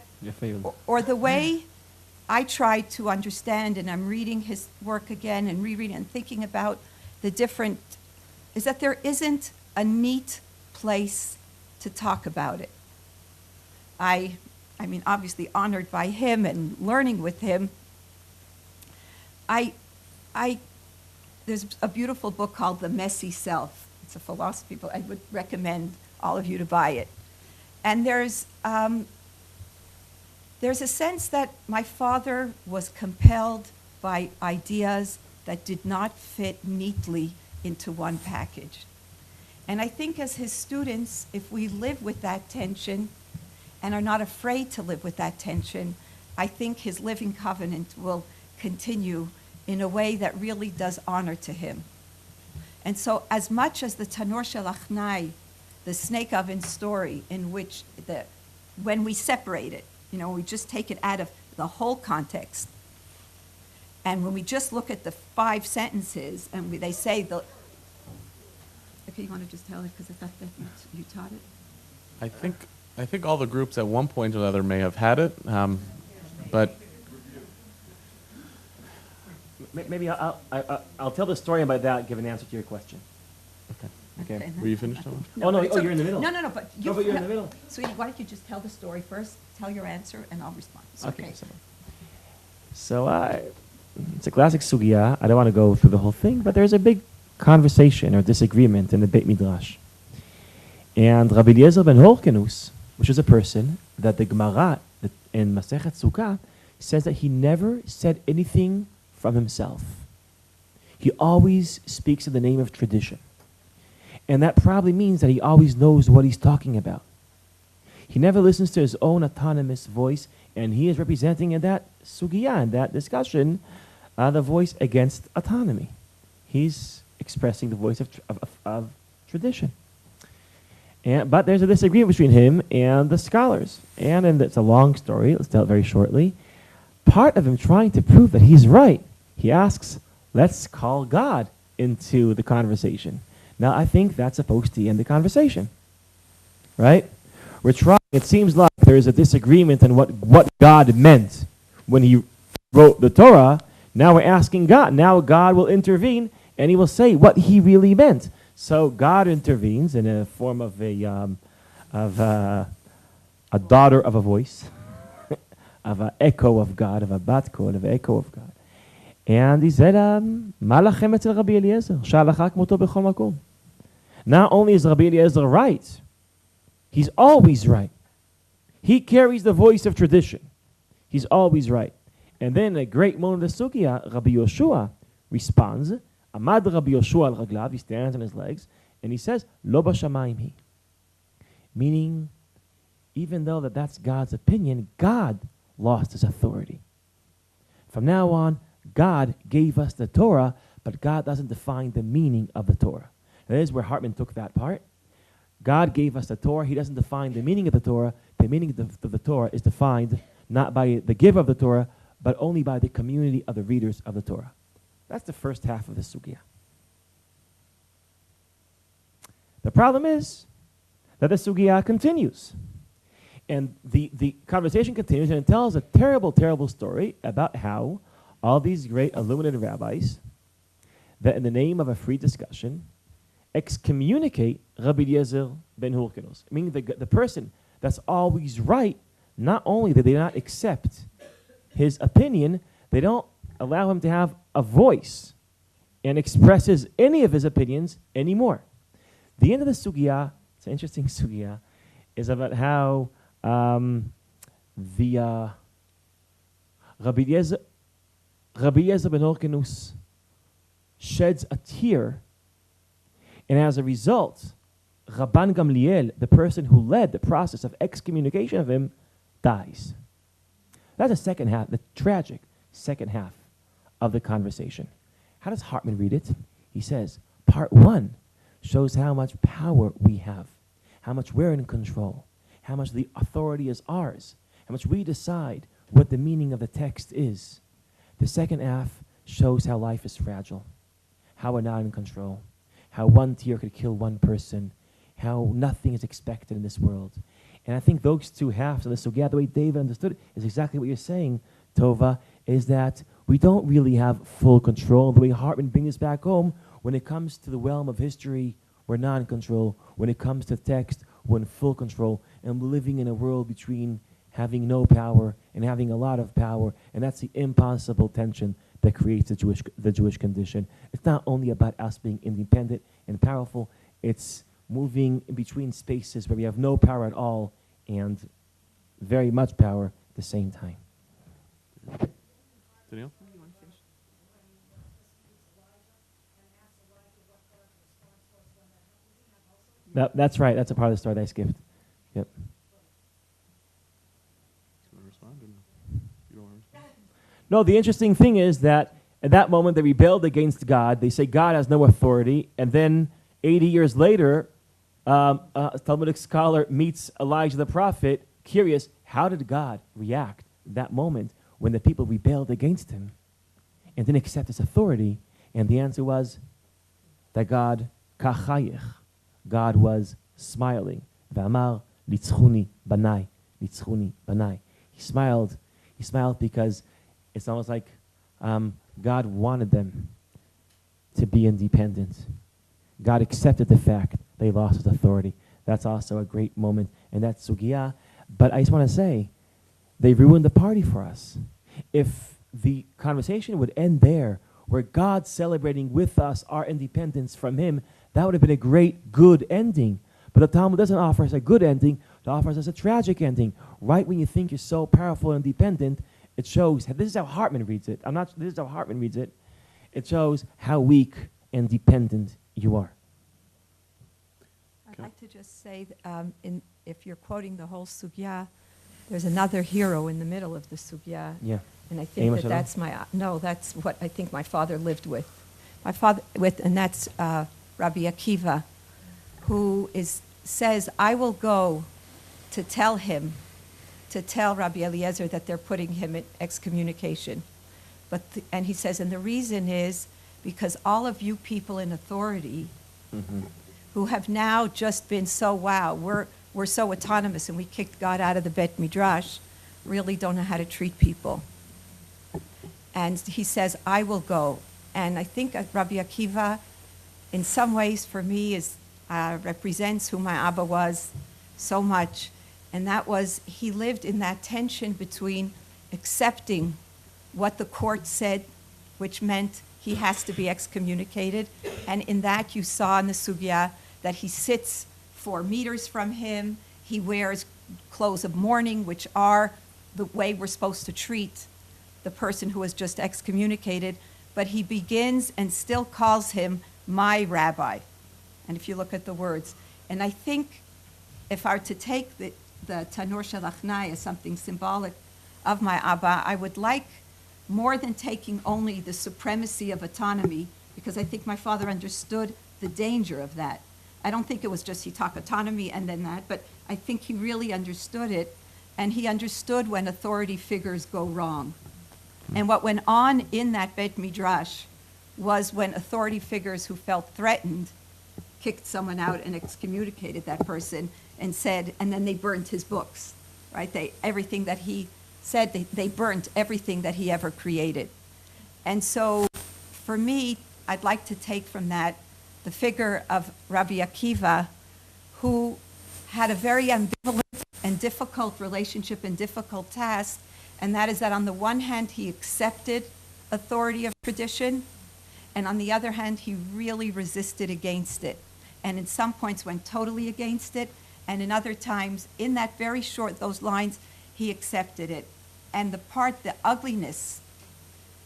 or the way I try to understand, and I'm reading his work again and rereading and thinking about the different, is that there isn't a neat place to talk about it. I mean, obviously honored by him and learning with him. There's a beautiful book called The Messy Self. It's a philosophy book. I would recommend all of you to buy it. And there's a sense that my father was compelled by ideas that did not fit neatly into one package. And I think as his students, if we live with that tension and are not afraid to live with that tension, I think his living covenant will continue in a way that really does honor to him. And so as much as the Tanor Shelachnai, the snake oven story, in which when we separate it, we just take it out of the whole context, and when we just look at the 5 sentences, and they say okay, you want to just tell it because I thought that you taught it? I think all the groups at one point or another may have had it, but maybe I'll tell the story and by that give an answer to your question. Okay. Were you finished? No, you're in the middle. No, but you're in the middle. Sweetie, why don't you just tell the story first, tell your answer, and I'll respond. Okay. So it's a classic sugya. I don't want to go through the whole thing, but there's a big conversation or disagreement in the Beit Midrash. And Rabbi Eliezer ben Horkenus, which is a person that the Gemara in Masechet Sukkah says that he never said anything from himself. He always speaks in the name of tradition. And that probably means that he always knows what he's talking about. He never listens to his own autonomous voice, and he is representing in that sugya, in that discussion, the voice against autonomy. He's expressing the voice of tradition. But there's a disagreement between him and the scholars. And it's a long story. Let's tell it very shortly. Part of him trying to prove that he's right, he asks, let's call God into the conversation. Now, I think that's supposed to end the conversation, right? We're trying, it seems like there is a disagreement on what God meant when he wrote the Torah. Now we're asking God. Now God will intervene, and he will say what he really meant. So God intervenes in a form of a daughter of a voice, of an echo of God, of a bat kol, of an echo of God. And he said, "Ma lachem etzel Rabbi Eliezer, sha'alacha kmoto b'chol makom." Not only is Rabbi Eliezer right, he's always right. He carries the voice of tradition. He's always right. And then a great moment of the sugya, Rabbi Yoshua responds, Amad Rabbi Yoshua al raglav, he stands on his legs, and he says, Lo b'shamayim hi. Meaning, even though that's God's opinion, God lost his authority. From now on, God gave us the Torah, but God doesn't define the meaning of the Torah. That is where Hartman took that part. God gave us the Torah. He doesn't define the meaning of the Torah. The meaning of the Torah is defined not by the giver of the Torah, but only by the community of the readers of the Torah. That's the first half of the sugya. The problem is that the sugya continues. And the conversation continues, and it tells a terrible, terrible story about how all these great illuminated rabbis, that in the name of a free discussion, excommunicate Rabbi Eliezer ben Hurkenus. Meaning the person that's always right, not only do they not accept his opinion, they don't allow him to have a voice and expresses any of his opinions anymore. The end of the sugya, it's an interesting sugya, is about how Rabbi Eliezer ben Hurkenus sheds a tear, and as a result, Rabban Gamliel, the person who led the process of excommunication of him, dies. That's the second half, the tragic second half of the conversation. How does Hartman read it? He says, part one shows how much power we have, how much we're in control, how much the authority is ours, how much we decide what the meaning of the text is. The second half shows how life is fragile, how we're not in control, how one tear could kill one person, how nothing is expected in this world. And I think those two halves of the sugya, the way David understood it, is exactly what you're saying, Tova, is that we don't really have full control. The way Hartman brings us back home, when it comes to the realm of history, we're not in control. When it comes to text, we're in full control. And we're living in a world between having no power and having a lot of power. And that's the impossible tension that creates the Jewish condition. It's not only about us being independent and powerful, it's moving in between spaces where we have no power at all and very much power at the same time. Donniel? That's right. That's a part of the story that I skipped. Yep. You want to respond? Or no? You don't want to respond? No, the interesting thing is that at that moment they rebelled against God. They say God has no authority. And then 80 years later, a Talmudic scholar meets Elijah the prophet, curious, how did God react at that moment when the people rebelled against him and didn't accept his authority? And the answer was that God, kachayich, God was smiling. V'amar litzchuni banai, litzchuni banai. He smiled because it's almost like God wanted them to be independent. God accepted the fact they lost his authority. That's also a great moment, and that's sugya. But I just want to say, they ruined the party for us. If the conversation would end there, where God's celebrating with us our independence from him, that would have been a great, good ending. But the Talmud doesn't offer us a good ending. It offers us a tragic ending. Right when you think you're so powerful and independent, it shows, this is how Hartman reads it. This is how Hartman reads it. It shows how weak and dependent you are. I'd like to just say, if you're quoting the whole sugya, there's another hero in the middle of the sugya. Yeah. And I think that's what I think my father lived with. And that's Rabbi Akiva, who says, I will go to tell Rabbi Eliezer that they're putting him in excommunication. And he says, and the reason is because all of you people in authority who have now just been so, wow, we're so autonomous and we kicked God out of the Bet Midrash, really don't know how to treat people. And he says, I will go. And I think Rabbi Akiva, in some ways for me, represents who my Abba was so much. And that was, he lived in that tension between accepting what the court said, which meant he has to be excommunicated. And in that you saw in the Sugya that he sits 4 meters from him. He wears clothes of mourning, which are the way we're supposed to treat the person who was just excommunicated. But he begins and still calls him my rabbi. And if you look at the words. And I think if I were to take the Tanur Shalachnai as something symbolic of my Abba, I would like, more than taking only the supremacy of autonomy, because I think my father understood the danger of that. I don't think it was just he talked autonomy and then that, but I think he really understood it, and he understood when authority figures go wrong. And what went on in that Beit Midrash was when authority figures who felt threatened kicked someone out and excommunicated that person and said, and then they burnt his books, right? Everything that he said, they burnt everything that he ever created. And so for me, I'd like to take from that the figure of Rabbi Akiva, who had a very ambivalent and difficult relationship and difficult task, and that is that on the one hand, he accepted authority of tradition, and on the other hand, he really resisted against it. And in some points went totally against it, and in other times, in that very short, those lines, he accepted it. And the ugliness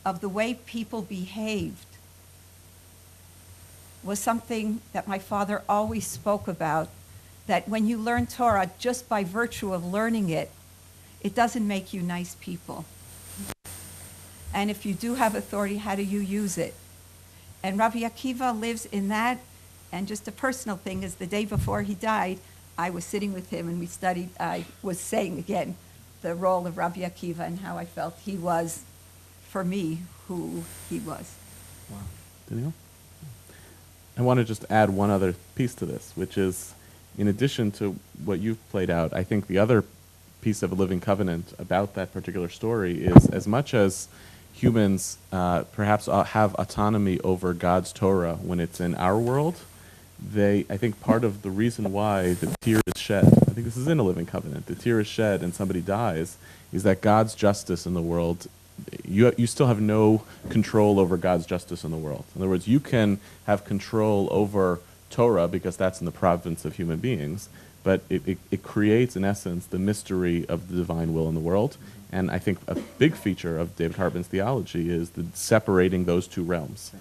of the way people behaved was something that my father always spoke about, that when you learn Torah, just by virtue of learning it, it doesn't make you nice people. And if you do have authority, how do you use it? And Rabbi Akiva lives in that. And just a personal thing is the day before he died, I was sitting with him and we studied, I was saying again, the role of Rabbi Akiva and how I felt he was, for me, who he was. Wow. Donniel? I want to just add one other piece to this, which is, in addition to what you've played out, I think the other piece of a living covenant about that particular story is, as much as humans perhaps have autonomy over God's Torah when it's in our world, I think part of the reason why the tear is shed, I think this is in a living covenant, the tear is shed and somebody dies, is that God's justice in the world, you still have no control over God's justice in the world. In other words, you can have control over Torah because that's in the province of human beings, but it creates, in essence, the mystery of the divine will in the world. And I think a big feature of David Hartman's theology is separating those two realms.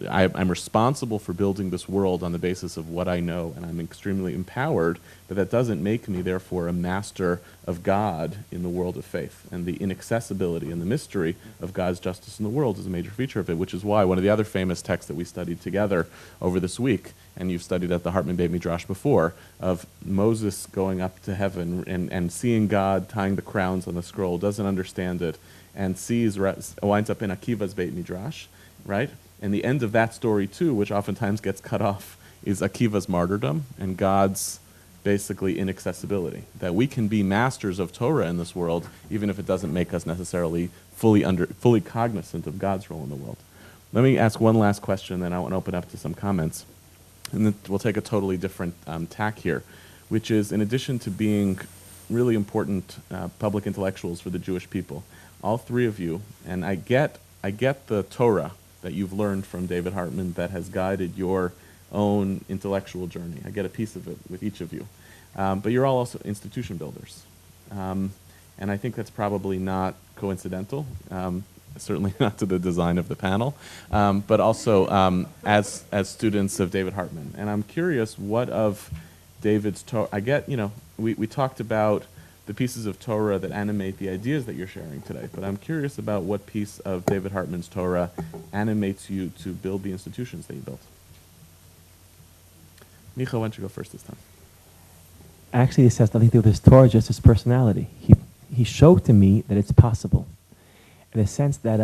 I'm responsible for building this world on the basis of what I know, and I'm extremely empowered, but that doesn't make me, therefore, a master of God in the world of faith. And the inaccessibility and the mystery of God's justice in the world is a major feature of it, which is why one of the other famous texts that we studied together over this week, and you've studied at the Hartman Beit Midrash before, of Moses going up to heaven and seeing God tying the crowns on the scroll, doesn't understand it, and winds up in Akiva's Beit Midrash, right? And the end of that story, too, which oftentimes gets cut off, is Akiva's martyrdom and God's basically inaccessibility. That we can be masters of Torah in this world, even if it doesn't make us necessarily fully cognizant of God's role in the world. Let me ask one last question, then I want to open up to some comments. And then we'll take a totally different tack here, which is, in addition to being really important public intellectuals for the Jewish people, all three of you, and I get the Torah that you've learned from David Hartman that has guided your own intellectual journey. I get a piece of it with each of you. But you're all also institution builders. And I think that's probably not coincidental, certainly not to the design of the panel, but also as students of David Hartman. And I'm curious, what of David's Torah, we talked about the pieces of Torah that animate the ideas that you're sharing today. But I'm curious about what piece of David Hartman's Torah animates you to build the institutions that you built. Micha, why don't you go first this time? Actually, this has nothing to do with his Torah, just his personality. He showed to me that it's possible, in the sense that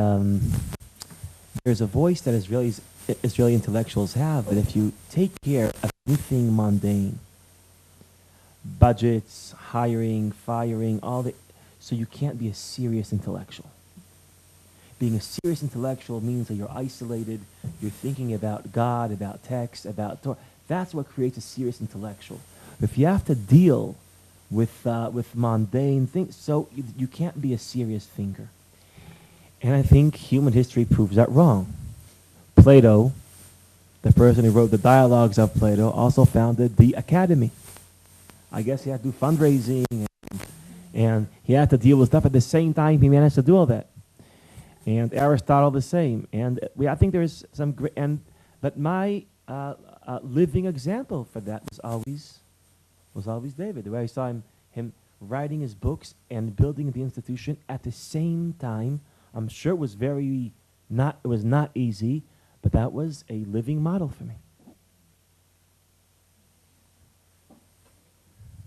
there's a voice that is really Israeli intellectuals have, that if you take care of anything mundane, budgets, hiring, firing, so you can't be a serious intellectual. Being a serious intellectual means that you're isolated, you're thinking about God, about text, about Torah. That's what creates a serious intellectual. If you have to deal with mundane things, so you can't be a serious thinker. And I think human history proves that wrong. Plato, the person who wrote the dialogues of Plato, also founded the academy. I guess he had to do fundraising, and he had to deal with stuff at the same time he managed to do all that. And Aristotle the same. And I think there's some great, but my living example for that was always David. The way I saw him writing his books and building the institution at the same time. I'm sure it was not easy, but that was a living model for me.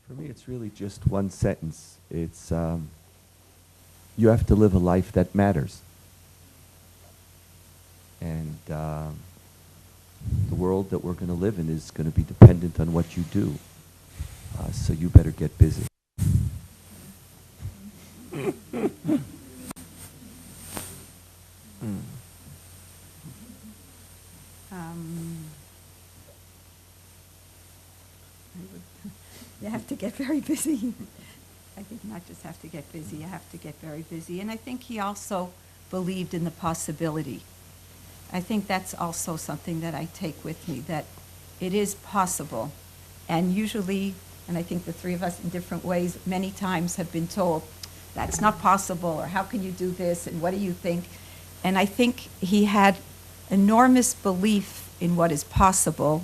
For me, it's really just one sentence. It's, you have to live a life that matters. And the world that we're going to live in is going to be dependent on what you do. So you better get busy. You have to get very busy. I think not just have to get busy, you have to get very busy. And I think he also believed in the possibility. I think that's also something that I take with me, that it is possible. And usually, and I think the three of us in different ways, many times have been told, that's not possible, or how can you do this, and what do you think? And I think he had enormous belief in what is possible,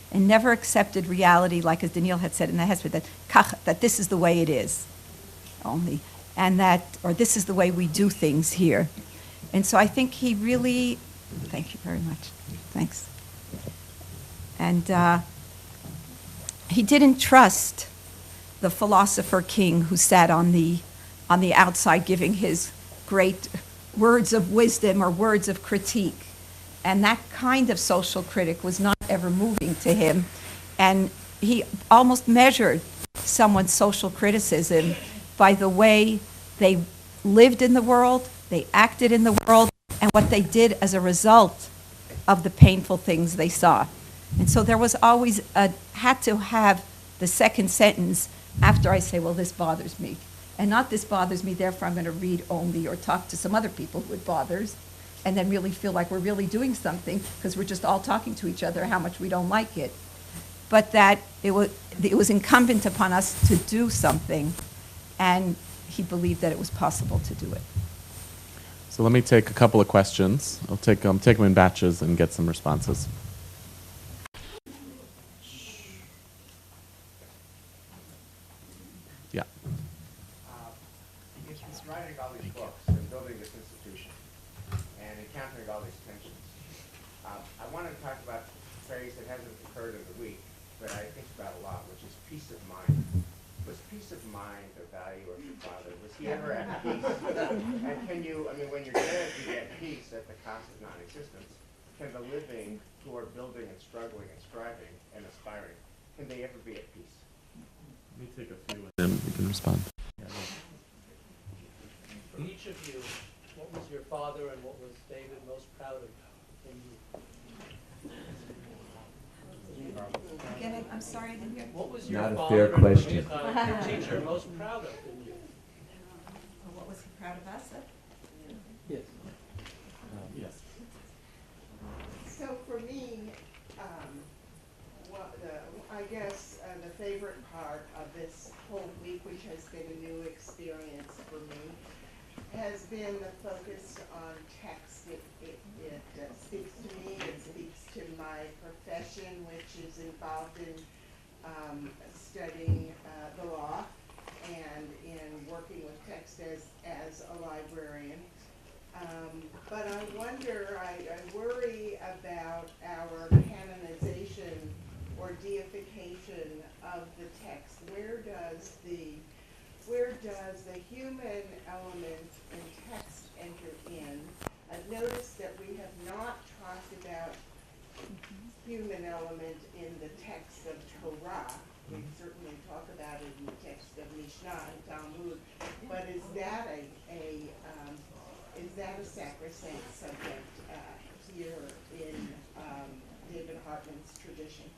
and never accepted reality, like as Donniel had said in the Hesped, that this is the way it is, only, and that, or this is the way we do things here. And so I think he really, thank you very much, thanks. And he didn't trust the philosopher king who sat on the outside giving his great words of wisdom or words of critique. And that kind of social critic was not ever moving to him. And he almost measured someone's social criticism by the way they lived in the world, they acted in the world, and what they did as a result of the painful things they saw. And so there was always had to have the second sentence after I say, well, this bothers me. And not this bothers me, therefore I'm going to read only or talk to some other people who it bothers, and then really feel like we're really doing something because we're just all talking to each other how much we don't like it. But that it was incumbent upon us to do something, and he believed that it was possible to do it. So let me take a couple of questions. I'll take them in batches and get some responses. Yeah. He's writing all these books and building this institution and encountering all these tensions. I wanted to talk about a phrase that hasn't occurred in the week, but I think about a lot, which is peace of mind. Was peace of mind a value of your father? Was he ever at peace? And can you, when you're dead, you get peace at the cost of non-existence. Can the living who are building and struggling and striving and aspiring, can they ever be at peace? Let me take a few and then we can respond. For each of you, what was your father and what was David most proud of in you? Again, I'm sorry, I didn't hear. What was your Not a father fair and question. your teacher most proud of in you? What was he proud of us of? Yes. Yes. So for me, I guess the favorite part of this whole week, which has been a new experience for me, has been the focus on text. It speaks to me, it speaks to my profession, which is involved in studying the law and in working with text as a librarian. But I wonder, I worry about our canonization or deification of the text. Where does the human element in text enter in? I've noticed that we have not talked about same subject here in David Hartman's tradition.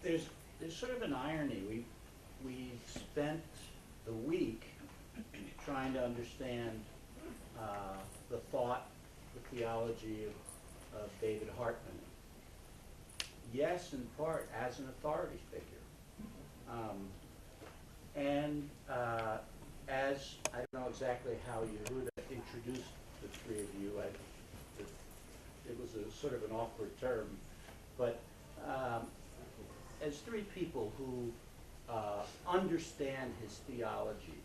There's sort of an irony. We spent the week trying to understand the thought, the theology of David Hartman. Yes, in part as an authority figure. As I don't know exactly how Yehuda introduced the three of you. It was a sort of an awkward term, but as three people who understand his theology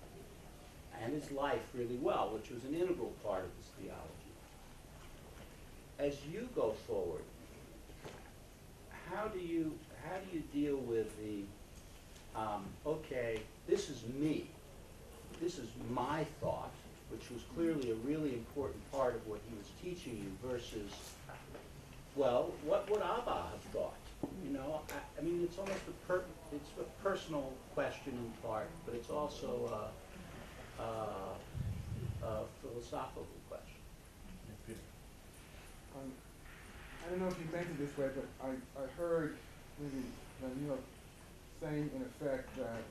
and his life really well, which was an integral part of his theology. As you go forward, how do you deal with the okay, this is me, this is my thought, which was clearly a really important part of what he was teaching you, versus, well, what would Abba have thought? You know, I mean, it's almost it's a personal question in part, but it's also a philosophical question. I don't know if you meant it this way, but I heard maybe Donniel saying in effect that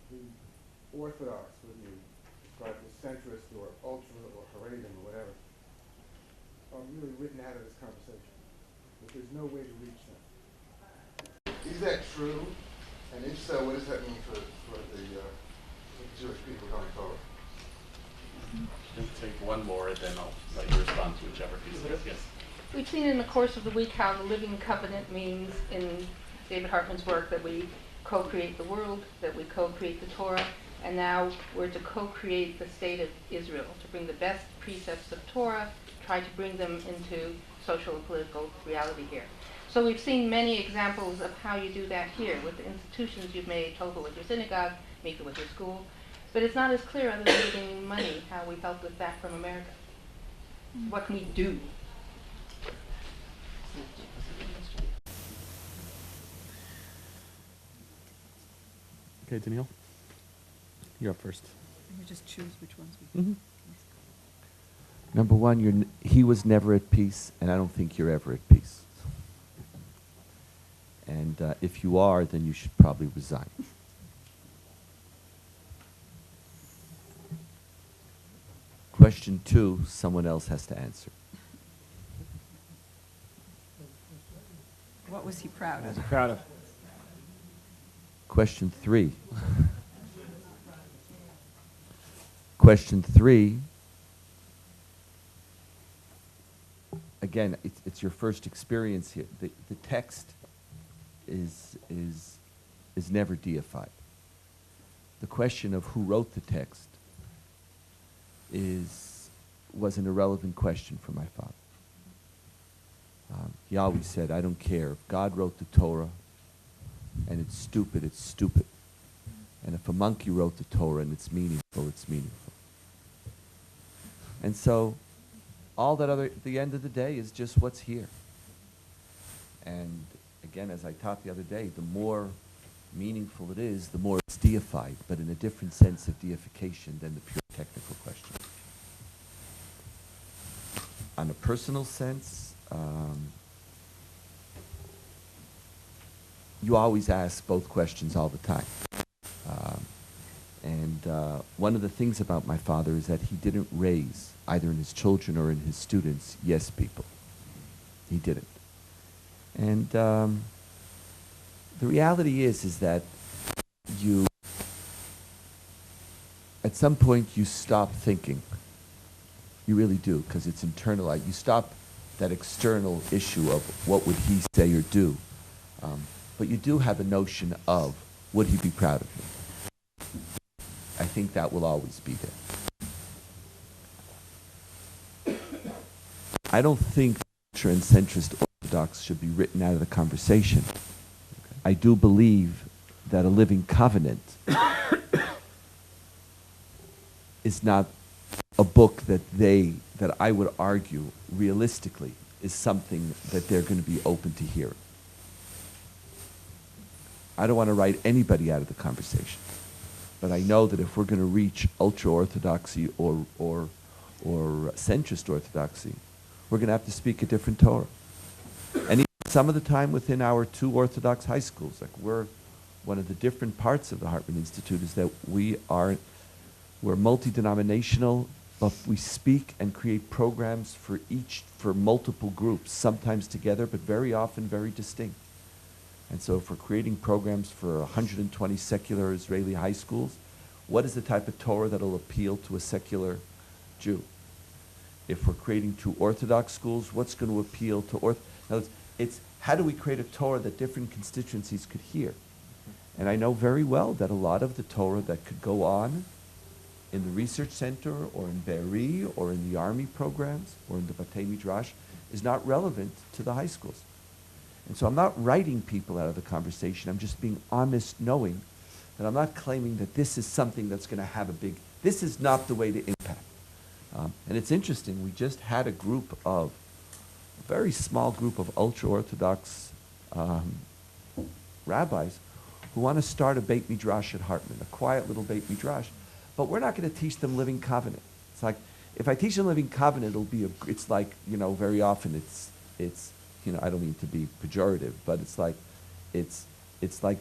the orthodox, whether you describe as centrist or ultra or Haredim or whatever, are really written out of this conversation. That there's no way to reach them. Is that true? And if so, what does that mean for the Jewish people going forward? Just take one more, and then I'll let you respond to whichever piece it is. Yes. We've seen in the course of the week how the living covenant means in David Hartman's work that we co-create the world, that we co-create the Torah, and now we're to co-create the state of Israel, to bring the best precepts of Torah, try to bring them into social and political reality here. So we've seen many examples of how you do that here with the institutions you've made, Tova with your synagogue, Micah with your school, but it's not as clear other than giving money how we help with that from America. What can we do? Okay, Donniel, you're up first. And we just choose which ones we. Mm-hmm. Number one, he was never at peace, and I don't think you're ever at peace. And if you are, then you should probably resign. Question 2, someone else has to answer. What was he proud of? Proud of. Question 3. Question 3. Again, it's your first experience here. The text is never deified. The question of who wrote the text was an irrelevant question for my father. He always said, I don't care. If God wrote the Torah and it's stupid, it's stupid. And if a monkey wrote the Torah and it's meaningful, it's meaningful. And so all that at the end of the day is just what's here. And again, as I taught the other day, the more meaningful it is, the more it's deified, but in a different sense of deification than the pure technical question. On a personal sense, you always ask both questions all the time. One of the things about my father is that he didn't raise, either in his children or in his students, yes people. He didn't. And the reality is that you, at some point, you stop thinking. You really do, because it's internalized. You stop that external issue of what would he say or do. But you do have a notion of, would he be proud of me? I think that will always be there. I don't think ultra and centrist orthodox should be written out of the conversation. Okay. I do believe that a living covenant is not a book that I would argue realistically is something that they're going to be open to hearing. I don't want to write anybody out of the conversation. But I know that if we're going to reach ultra-orthodoxy or centrist orthodoxy, we're going to have to speak a different Torah. And even some of the time within our 2 Orthodox high schools, like one of the different parts of the Hartman Institute is that we're multi-denominational, but we speak and create programs for multiple groups, sometimes together, but very often very distinct. And so if we're creating programs for 120 secular Israeli high schools, what is the type of Torah that will appeal to a secular Jew? If we're creating 2 Orthodox schools, what's going to appeal to it's how do we create a Torah that different constituencies could hear? And I know very well that a lot of the Torah that could go on in the research center or in Be'eri or in the army programs or in the Batei Midrash is not relevant to the high schools. And so I'm not writing people out of the conversation. I'm just being honest, knowing that I'm not claiming that this is something that's going to have this is not the way to impact. And it's interesting, we just had a very small group of ultra-Orthodox rabbis who want to start a Beit Midrash at Hartman, a quiet little Beit Midrash, but we're not going to teach them Living Covenant. It's like, if I teach them Living Covenant, it's like, very often it's I don't mean to be pejorative, but it's like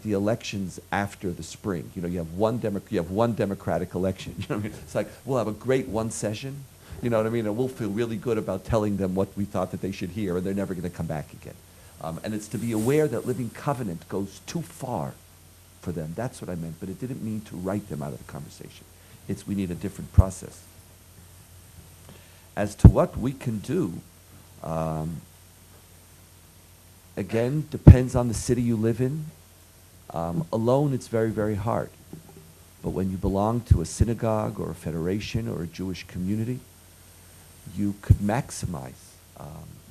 the elections after the spring. You have one democratic election. You know what I mean? It's like, we'll have a great one session. You know what I mean? And we'll feel really good about telling them what we thought that they should hear, and they're never going to come back again. And it's to be aware that Living Covenant goes too far for them. That's what I meant, but it didn't mean to write them out of the conversation. We need a different process. As to what we can do, again, depends on the city you live in. Alone, it's very, very hard. But when you belong to a synagogue or a federation or a Jewish community, you could maximize.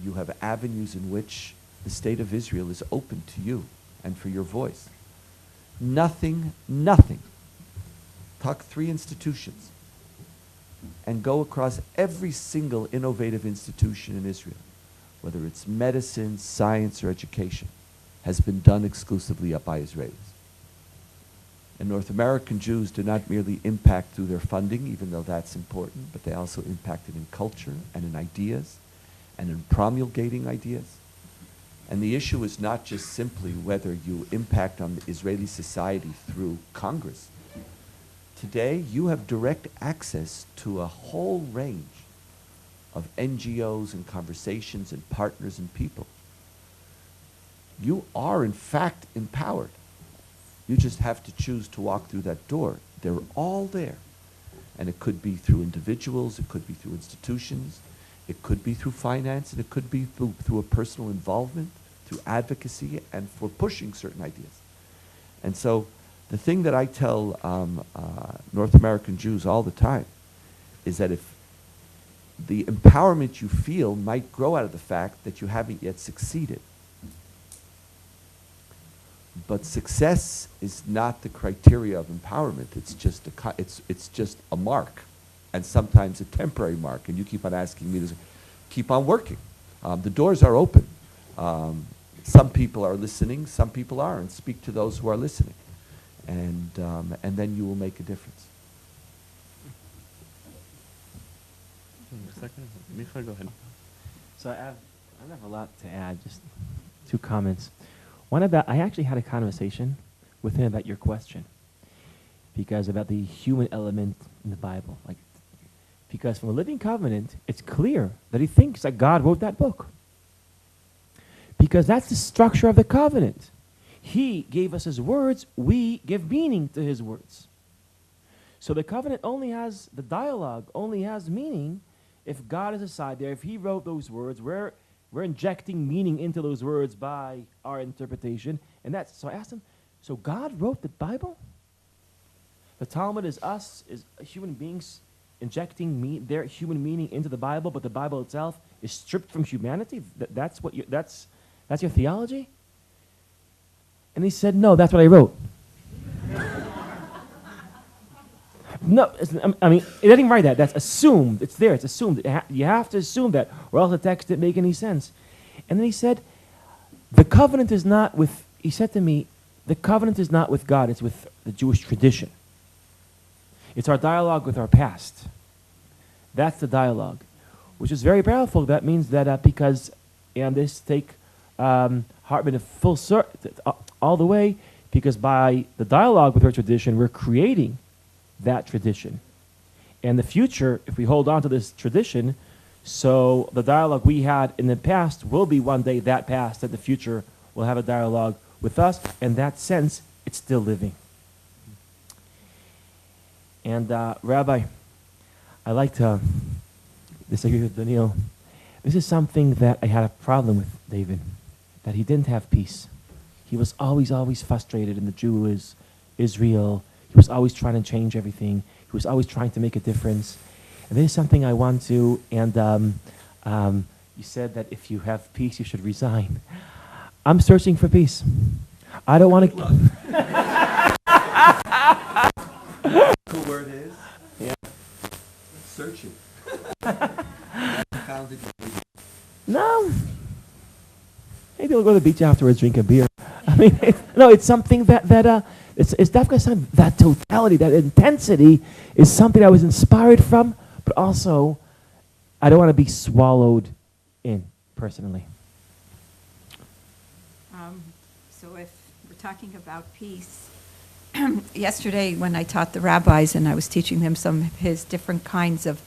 You have avenues in which the state of Israel is open to you and for your voice. Nothing. Talk 3 institutions and go across every single innovative institution in Israel, whether it's medicine, science, or education, has been done exclusively by Israelis. And North American Jews do not merely impact through their funding, even though that's important, but they also impacted in culture and in ideas and in promulgating ideas. And the issue is not just simply whether you impact on the Israeli society through Congress. Today, you have direct access to a whole range of NGOs and conversations and partners and people. You are, in fact, empowered. You just have to choose to walk through that door. They're all there. And it could be through individuals, it could be through institutions, it could be through finance, and it could be through a personal involvement, through advocacy, and for pushing certain ideas. And so the thing that I tell North American Jews all the time is that if the empowerment you feel might grow out of the fact that you haven't yet succeeded. But success is not the criteria of empowerment. It's just it's just a mark, and sometimes a temporary mark. And you keep on asking me to keep on working. The doors are open. Some people are listening. Some people aren't. Speak to those who are listening, and then you will make a difference. Second, Micah, go ahead. So I don't have a lot to add. Just 2 comments. One about, I actually had a conversation with him about your question, because about the human element in the Bible. Because from a living covenant, it's clear that he thinks that God wrote that book. Because that's the structure of the covenant. He gave us his words, we give meaning to his words. So the covenant the dialogue only has meaning if God is aside there. If he wrote those words, we're injecting meaning into those words by our interpretation. So I asked him, so God wrote the Bible? The Talmud is us, is human beings injecting their human meaning into the Bible, but the Bible itself is stripped from humanity? That's your theology? And he said, no, that's what I wrote. No, I mean, it didn't write that. That's assumed. It's there. It's assumed. You have to assume that, or else the text didn't make any sense. And then he said, the covenant is not with, he said to me, the covenant is not with God, it's with the Jewish tradition. It's our dialogue with our past. That's the dialogue, which is very powerful. That means that because, and this take Hartman all the way, because by the dialogue with our tradition, we're creating that tradition. And the future, if we hold on to this tradition, so the dialogue we had in the past will be one day that past, that the future will have a dialogue with us. In that sense, it's still living. And Rabbi, I like to disagree with Donniel. This is something that I had a problem with David, that he didn't have peace. He was always frustrated in the Jews, Israel. He was always trying to change everything. He was always trying to make a difference. And this is something I want to, and you said that if you have peace, you should resign. I'm searching for peace. I don't want to... Cool word is? Yeah. Searching. Found it. No. Maybe we'll go to the beach afterwards, drink a beer. I mean, it's something that it's definitely something, that totality, that intensity is something I was inspired from, but also I don't want to be swallowed in personally. So if we're talking about peace, yesterday when I taught the rabbis and I was teaching them some of his different kinds of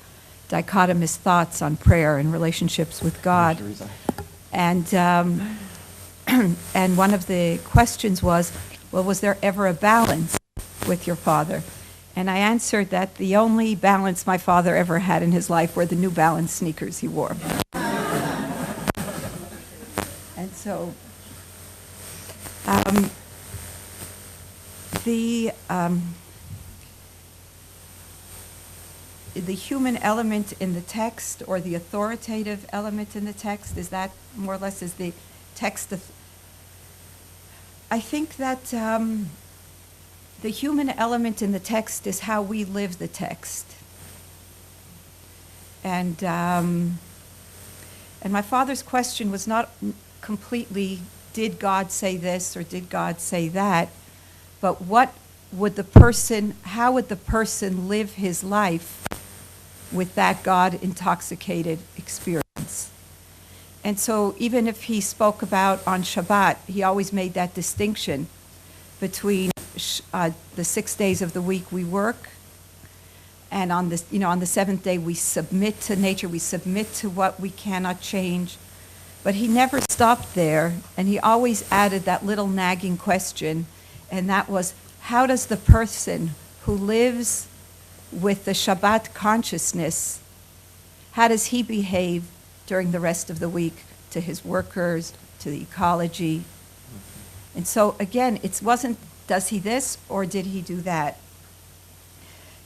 dichotomous thoughts on prayer and relationships with God, and and one of the questions was, well, was there ever a balance with your father? And I answered that the only balance my father ever had in his life were the New Balance sneakers he wore. And so the human element in the text, or the authoritative element in the text, is that more or less is the text of... I think that the human element in the text is how we live the text. And my father's question was not completely, did God say this or did God say that, but what would the person, how would the person live his life with that God-intoxicated experience? And so even if he spoke about on Shabbat, he always made that distinction between the 6 days of the week we work, and on this, on the seventh day we submit to nature, we submit to what we cannot change. But he never stopped there, and he always added that little nagging question, and that was, how does the person who lives with the Shabbat consciousness, how does he behave during the rest of the week to his workers, to the ecology? And so again, it wasn't, does he this or did he do that?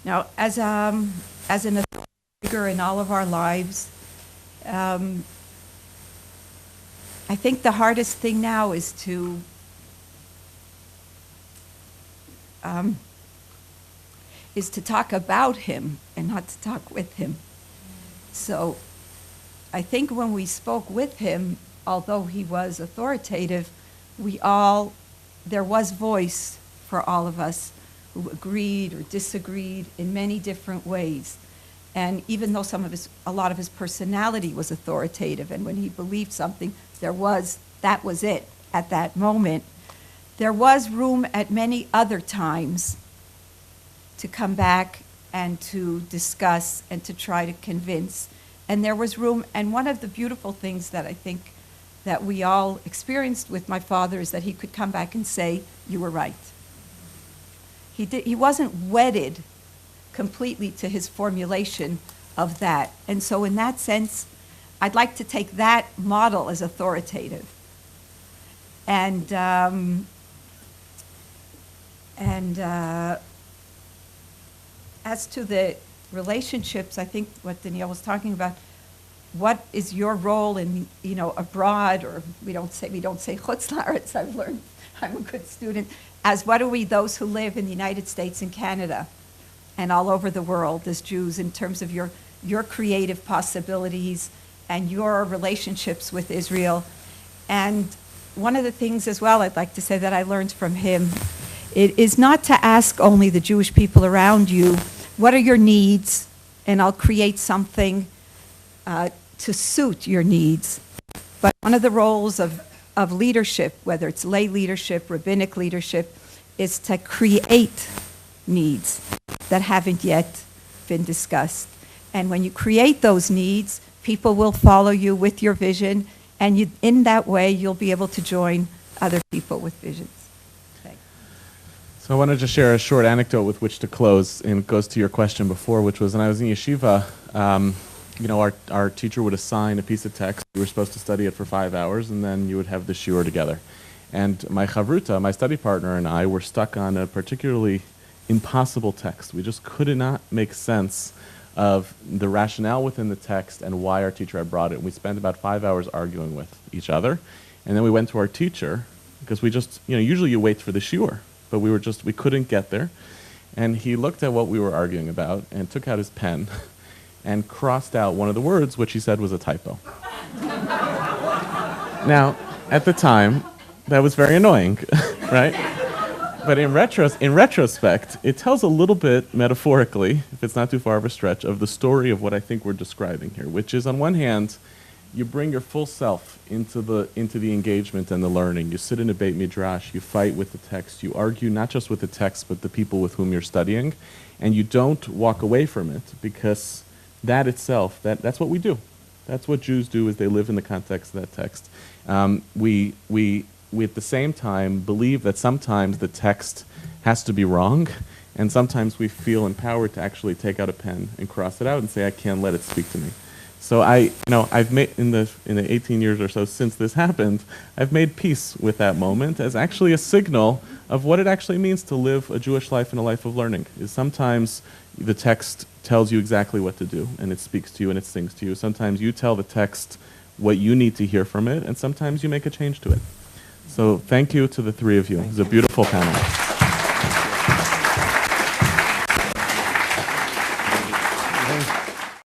Now, as an authority figure in all of our lives, I think the hardest thing now is to talk about him and not to talk with him. So I think when we spoke with him, although he was authoritative, there was voice for all of us who agreed or disagreed in many different ways. And even though a lot of his personality was authoritative, and when he believed something, that was it at that moment, there was room at many other times to come back and to discuss and to try to convince. And there was room, and one of the beautiful things that I think that we all experienced with my father is that he could come back and say, you were right. He wasn't wedded completely to his formulation of that. And so in that sense, I'd like to take that model as authoritative. And as to the relationships, I think what Donniel was talking about, what is your role in, abroad, or we don't say chutz la'aretz, I've learned, I'm a good student, as what are we, those who live in the United States and Canada and all over the world as Jews, in terms of your creative possibilities and your relationships with Israel. And one of the things as well I'd like to say that I learned from him, it is not to ask only the Jewish people around you, what are your needs, and I'll create something to suit your needs. But one of the roles of leadership, whether it's lay leadership, rabbinic leadership, is to create needs that haven't yet been discussed. And when you create those needs, people will follow you with your vision, and in that way, you'll be able to join other people with visions. Thanks. So I wanted to share a short anecdote with which to close, and it goes to your question before, which was when I was in yeshiva, our teacher would assign a piece of text. We were supposed to study it for 5 hours, and then you would have the shiur together. And my chavruta, my study partner, and I were stuck on a particularly impossible text. We just could not make sense of the rationale within the text and why our teacher had brought it. We spent about 5 hours arguing with each other. And then we went to our teacher, because we just, usually you wait for the shiur, but we couldn't get there. And he looked at what we were arguing about and took out his pen and crossed out one of the words, which he said was a typo. Now, at the time, that was very annoying, right? But in retrospect, it tells a little bit metaphorically, if it's not too far of a stretch, of the story of what I think we're describing here, which is, on one hand, you bring your full self into the engagement and the learning. You sit in a Beit Midrash, you fight with the text, you argue not just with the text, but the people with whom you're studying, and you don't walk away from it, because that itself, that's what we do. That's what Jews do, is they live in the context of that text. We at the same time believe that sometimes the text has to be wrong, and sometimes we feel empowered to actually take out a pen and cross it out and say, I can't let it speak to me. So I've made, in the 18 years or so since this happened, I've made peace with that moment as actually a signal of what it actually means to live a Jewish life and a life of learning. Is sometimes the text tells you exactly what to do, and it speaks to you and it sings to you. Sometimes you tell the text what you need to hear from it, and sometimes you make a change to it. So thank you to the three of you. It was a beautiful panel.